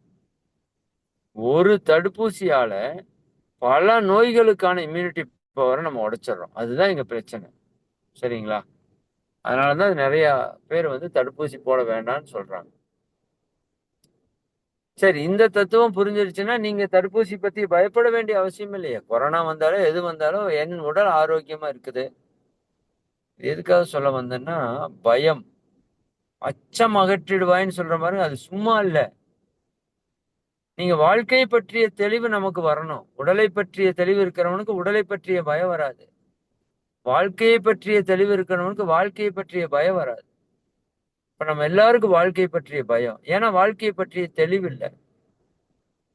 ஒரு தடுப்பூசியால பல நோய்களுக்கான இம்யூனிட்டி பவரை நம்ம உடைச்சிடறோம். அதுதான் எங்க பிரச்சனை. சரிங்களா? அதனாலதான் நிறைய பேர் வந்து தடுப்பூசி போட வேண்டாம்னு சொல்றாங்க. சரி, இந்த தத்துவம் புரிஞ்சிருச்சுன்னா நீங்க தடுப்பூசி பத்தி பயப்பட வேண்டிய அவசியம் இல்லையே. கொரோனா வந்தாலும் எது வந்தாலும் என் உடல் ஆரோக்கியமா இருக்குது. எதுக்காக சொல்ல வந்தேன்னா, பயம், அச்சம் அகற்றிடுவாய்ன்னு சொல்ற மாதிரி அது சும்மா இல்ல. நீங்க வாழ்க்கையை பற்றிய தெளிவு நமக்கு வரணும். உடலை பற்றிய தெளிவு இருக்கிறவனுக்கு உடலை பற்றிய பயம் வராது. வாழ்க்கையை பற்றிய தெளிவு இருக்கிறவனுக்கு வாழ்க்கையை பற்றிய பயம் வராது. இப்ப நம்ம எல்லாருக்கும் வாழ்க்கையை பற்றிய பயம். ஏன்னா வாழ்க்கையை பற்றிய தெளிவு இல்லை.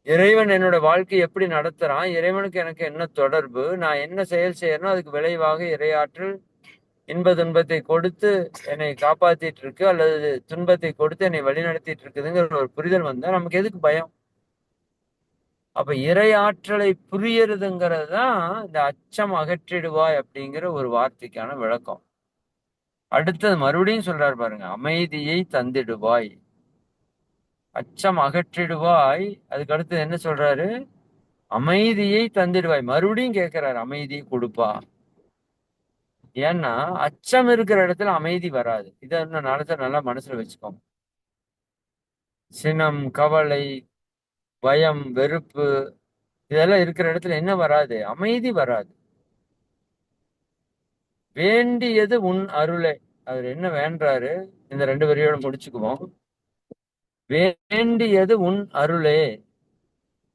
இறைவன் என்னோட வாழ்க்கையை எப்படி நடத்துறான், இறைவனுக்கு எனக்கு என்ன தொடர்பு, நான் என்ன செயல் செய்யறனோ அதுக்கு விளைவாக இறையாற்றல் இன்ப துன்பத்தை கொடுத்து என்னை காப்பாத்திட்டு இருக்கு, அல்லது துன்பத்தை கொடுத்து என்னை வழிநடத்திட்டு இருக்குதுங்கிற ஒரு புரிதல் வந்தா நமக்கு எதுக்கு பயம்? அப்ப இறையாற்றலை புரியறதுங்கிறது தான் இந்த அச்சம் அகற்றிடுவாய் அப்படிங்கிற ஒரு வார்த்தைக்கான விளக்கம். அடுத்தது மறுபடியும் சொல்றாரு பாருங்க, அமைதியை தந்திடுவாய், அச்சம் அகற்றிடுவாய். அதுக்கு அடுத்து என்ன சொல்றாரு? அமைதியை தந்திடுவாய். மறுபடியும் கேட்கிறாரு, அமைதியை கொடுப்பா. ஏன்னா அச்சம் இருக்கிற இடத்துல அமைதி வராது. இதை இன்னும் நல்லா மனசுல வச்சுக்கோங்க. சினம், கவலை, பயம், வெறுப்பு இதெல்லாம் இருக்கிற இடத்துல என்ன வராது? அமைதி வராது. வேண்டியது உன் அருளே. அவர் என்ன வேண்டாரு? இந்த 2 வரியோட முடிச்சுக்குவோம். வேண்டியது உன் அருளே.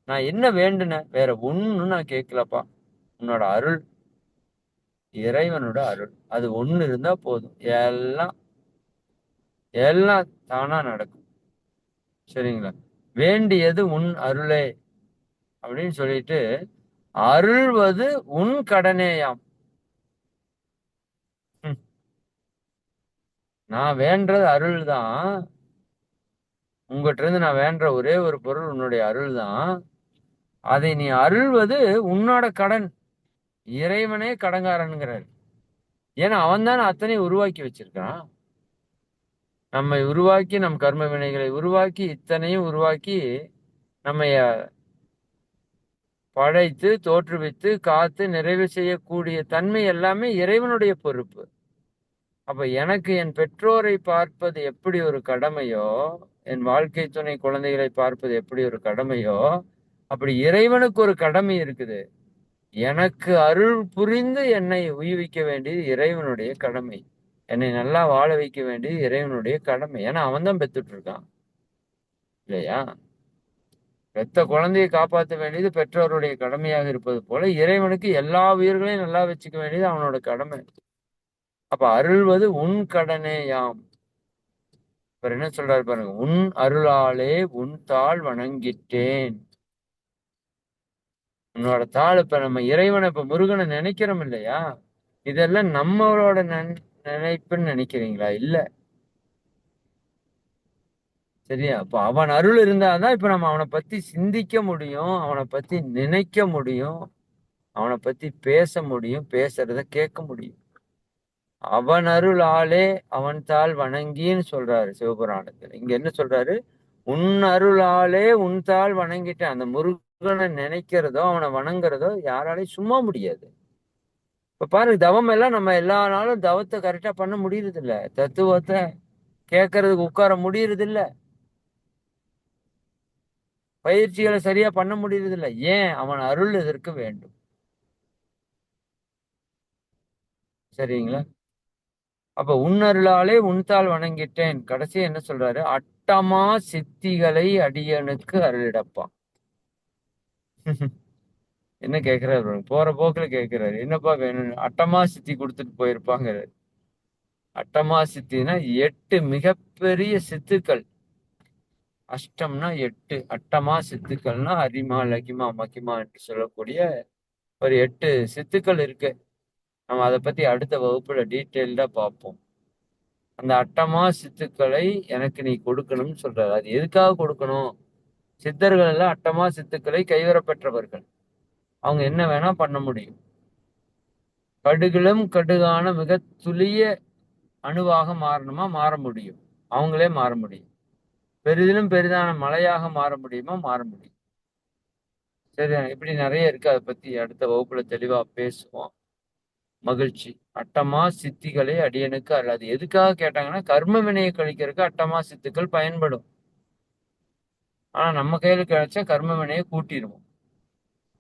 நான் என்ன வேண்டுனேன்? வேற ஒண்ணு நான் கேட்கலப்பா. உன்னோட அருள், இறைவனோட அருள், அது ஒண்ணு இருந்தா போதும். எல்லாம் எல்லாம் தானா நடக்கும். சரிங்களா? வேண்டியது உன் அருளே அப்படின்னு சொல்லிட்டு, அருள்வது உன் கடனேயாம். நான் வேண்டது அருள் தான். உங்ககிட்ட இருந்து நான் வேண்ட ஒரே ஒரு பொருள் உன்னுடைய அருள் தான். அதை நீ அருள்வது உன்னோட கடன். இறைவனே கடங்காரனுங்கிறாரு. ஏன்னா அவன் தானே அத்தனையும் உருவாக்கி வச்சிருக்கான். நம்மை உருவாக்கி, நம் கர்ம வினைகளை உருவாக்கி, இத்தனையும் உருவாக்கி நம்மை படைத்து தோற்றுவித்து காத்து நிறைவு செய்யக்கூடிய தன்மை எல்லாமே இறைவனுடைய பொறுப்பு. அப்ப எனக்கு என் பெற்றோரை பார்ப்பது எப்படி ஒரு கடமையோ, என் வாழ்க்கை துணை குழந்தைகளை பார்ப்பது எப்படி ஒரு கடமையோ, அப்படி இறைவனுக்கு ஒரு கடமை இருக்குது. எனக்கு அருள் புரிந்து என்னை உய்விக்க வேண்டியது இறைவனுடைய கடமை. என்னை நல்லா வாழ வைக்க வேண்டியது இறைவனுடைய கடமை. ஏன்னா அவன் தான் பெத்துட்டு இருக்கான். இல்லையா? பெத்த குழந்தையை காப்பாற்ற வேண்டியது பெற்றோருடைய கடமையாக இருப்பது போல இறைவனுக்கு எல்லா உயிர்களையும் நல்லா வச்சுக்க வேண்டியது அவனோட கடமை. அப்ப அருள்வது உன் கடனே யாம். இவர் என்ன சொல்றாரு பாருங்க, உன் அருளாலே உன் தாள் வணங்கிட்டேன். உன்னோட தாள், இப்ப நம்ம இறைவனை, இப்ப முருகனை நினைக்கிறோம் இல்லையா, இதெல்லாம் நம்மளோட நினைப்புன்னு நினைக்கிறீங்களா? இல்ல. சரியா? அப்ப அவன் அருள் இருந்தாதான் இப்ப நம்ம அவனை பத்தி சிந்திக்க முடியும், அவனை பத்தி நினைக்க முடியும், அவனை பத்தி பேச முடியும், பேசுறத கேட்க முடியும். அவன் அருளாலே அவன் தாள் வணங்கின்னு சொல்றாரு சிவபுராணத்துல. இங்க என்ன சொல்றாரு? உன் அருளாலே உன் தாள் வணங்கிட்டேன். அந்த முருகனை நினைக்கிறதோ அவனை வணங்குறதோ யாராலையும் சும்மா முடியாது. இப்ப பாருங்க, தவம் எல்லாம் நம்ம எல்லா நாளும் தவத்தை கரெக்டா பண்ண முடியறது இல்ல, தத்துவத்தை கேட்கறதுக்கு உட்கார முடியறது இல்ல, பயிற்சிகளை சரியா பண்ண முடியறது இல்ல. ஏன்? அவன் அருள் இதற்கு வேண்டும். சரிங்களா? அப்ப உன்னருளாலே உன்தாள் வணங்கிட்டேன். கடைசி என்ன சொல்றாரு? அட்டமா சித்திகளை அடியனுக்கு அருளிடப்பா. என்ன கேக்குறாரு? போற போக்குல கேக்குறாரு, என்னப்பா வேணும்? அட்டமா சித்தி கொடுத்துட்டு போயிருப்பாங்க. அட்டமா சித்தினா 8 மிகப்பெரிய சித்துக்கள். அஷ்டம்னா 8, அட்டமா சித்துக்கள்னா அரிமா லகிமா மகிமா என்று சொல்லக்கூடிய ஒரு 8 சித்துக்கள் இருக்கு. நம்ம அதை பத்தி அடுத்த வகுப்புல டீட்டெயில்டா பார்ப்போம். அந்த அட்டமா சித்துக்களை எனக்கு நீ கொடுக்கணும்னு சொல்றாரு. அது எதுக்காக கொடுக்கணும்? சித்தர்கள் எல்லாம் அட்டமா சித்துக்களை கைவரப்பெற்றவர்கள். அவங்க என்ன வேணா பண்ண முடியும். கடுகிலும் கடுகான மிக துளிய அணுவாக மாறணுமா? மாற முடியும். அவங்களே மாற முடியும். பெரிதிலும் பெரிதான மலையாக மாற முடியுமா? மாற முடியும். சரி, இப்படி நிறைய இருக்கு. அதை பத்தி அடுத்த வகுப்புல தெளிவா பேசுவோம். மகிழ்ச்சி. அட்டமா சித்திகளே அடியனுக்கு அல்லது எதுக்காக கேட்டாங்கன்னா, கர்ம வினையை கழிக்கிறதுக்கு அட்டமா சித்துக்கள் பயன்படும். ஆனா நம்ம கையில கிடைச்சா கர்ம வினையை கூட்டிடுவோம்.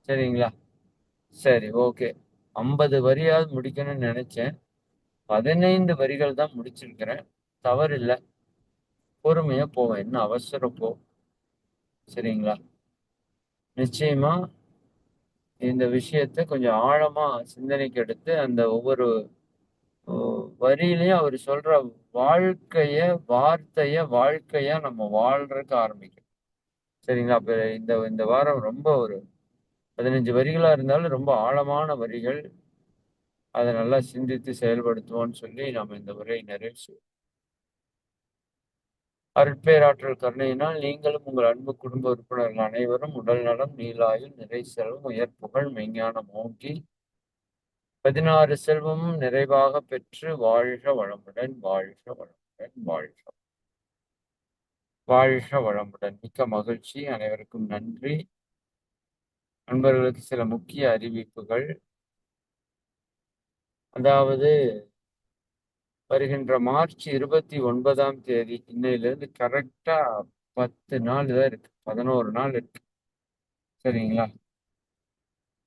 சரிங்களா? சரி, ஓகே. 50 வரியாவது முடிக்கணும்னு நினைச்சேன். 15 வரிகள் தான் முடிச்சிருக்கிறேன். தவறு இல்லை, பொறுமையா போவேன், என்ன அவசரம் போ. சரிங்களா? நிச்சயமா இந்த விஷயத்த கொஞ்சம் ஆழமா சிந்தனைக்கு எடுத்து அந்த ஒவ்வொரு வரியிலையும் அவர் சொல்ற வாழ்க்கைய, வார்த்தைய வாழ்க்கையா நம்ம வாழ்றதுக்கு ஆரம்பிக்கும். சரிங்களா? அப்ப இந்த இந்த வாரம் ரொம்ப ஒரு 15 வரிகளா இருந்தாலும் ரொம்ப ஆழமான வரிகள். அதை நல்லா சிந்தித்து செயல்படுத்துவோம்னு சொல்லி நாம இந்த உரையை நிறைவு செய்வோம். அருட்பேராற்றல் கருணையினால் நீங்களும் உங்கள் அன்பு குடும்ப உறுப்பினர்கள் அனைவரும் உடல் நலம், நீலாயுள், நிறை செல்வம், உயர் புகழ், மெய்ஞானம் ஓங்கி 16 செல்வமும் நிறைவாக பெற்று வாழ்க வளமுடன், வாழ்க வளமுடன், வாழ்க வளமுடன். மிக்க மகிழ்ச்சி. அனைவருக்கும் நன்றி. நண்பர்களுக்கு சில முக்கிய அறிவிப்புகள். அதாவது வருகின்ற மார்ச் 29ஆம் தேதி, இன்னையிலிருந்து கரெக்டா 10 நாள் தான் இருக்கு, 11 நாள் இருக்கு. சரிங்களா?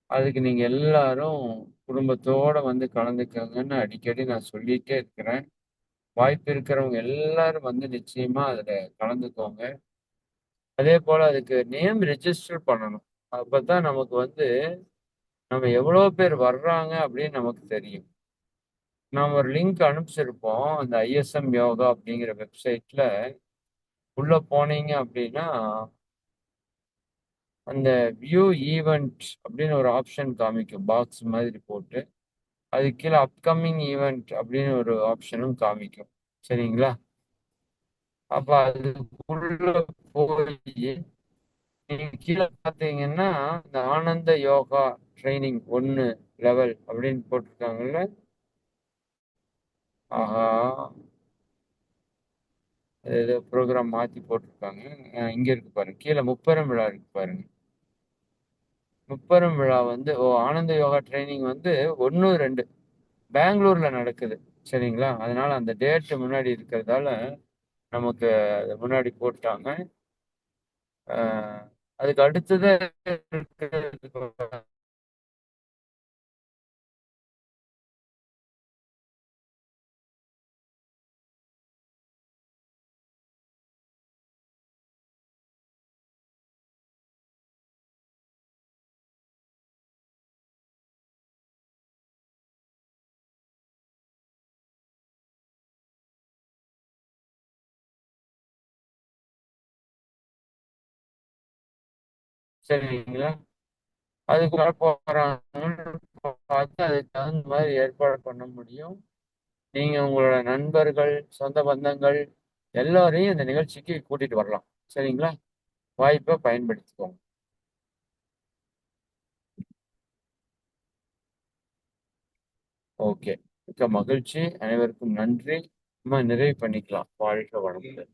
அதுக்கு நீங்க எல்லாரும் குடும்பத்தோட வந்து கலந்துக்கங்கன்னு அடிக்கடி நான் சொல்லிட்டே இருக்கிறேன். வாய்ப்பு இருக்கிறவங்க எல்லாரும் வந்து நிச்சயமா அதுல கலந்துக்கோங்க. அதே போல அதுக்கு நேம் ரெஜிஸ்டர் பண்ணணும். அப்பதான் நமக்கு வந்து நம்ம எவ்வளவு பேர் வர்றாங்க அப்படின்னு நமக்கு தெரியும். நாம் ஒரு லிங்க் அனுப்பிச்சிருப்போம் அந்த ஐஎஸ்எம் யோகா அப்படிங்கிற வெப்சைட்ல. உள்ள போனீங்க அப்படின்னா அந்த வியூ ஈவெண்ட் அப்படின்னு ஒரு ஆப்ஷன் காமிக்கும், பாக்ஸ் மாதிரி போட்டு. அது கீழே அப்கமிங் ஈவெண்ட் அப்படின்னு ஒரு ஆப்ஷனும் காமிக்கும். சரிங்களா? அப்ப அதுக்குள்ள போய் நீங்க கீழே பார்த்தீங்கன்னா இந்த ஆனந்த யோகா ட்ரைனிங் 1 லெவல் அப்படின்னு போட்டிருக்காங்கல்ல. ஆஹா, ஏதோ ப்ரோக்ராம் மாத்தி போட்டிருக்காங்க. இங்க இருக்கு பாருங்க, கீழே முப்பெரும் விழா இருக்கு பாருங்க. முப்பெரும் விழா வந்து ஆனந்த யோகா ட்ரைனிங் வந்து 1, 2 பெங்களூர்ல நடக்குது. சரிங்களா? அதனால அந்த டேட் முன்னாடி இருக்கிறதால நமக்கு முன்னாடி போட்டாங்க. அதுக்கு அடுத்தது சரிங்களா? அதுக்கு வர போறாங்கன்னு பார்த்து அதுக்கு தகுந்த மாதிரி ஏற்பாடு பண்ண முடியும். நீங்க உங்களோட நண்பர்கள், சொந்த பந்தங்கள் எல்லாரையும் இந்த நிகழ்ச்சிக்கு கூட்டிட்டு வரலாம். சரிங்களா? வாய்ப்பை பயன்படுத்திக்கோங்க. ஓகே. மிக்க மகிழ்ச்சி. அனைவருக்கும் நன்றி. நம்ம நிறைவு பண்ணிக்கலாம். வாழ்க வளமுடன்.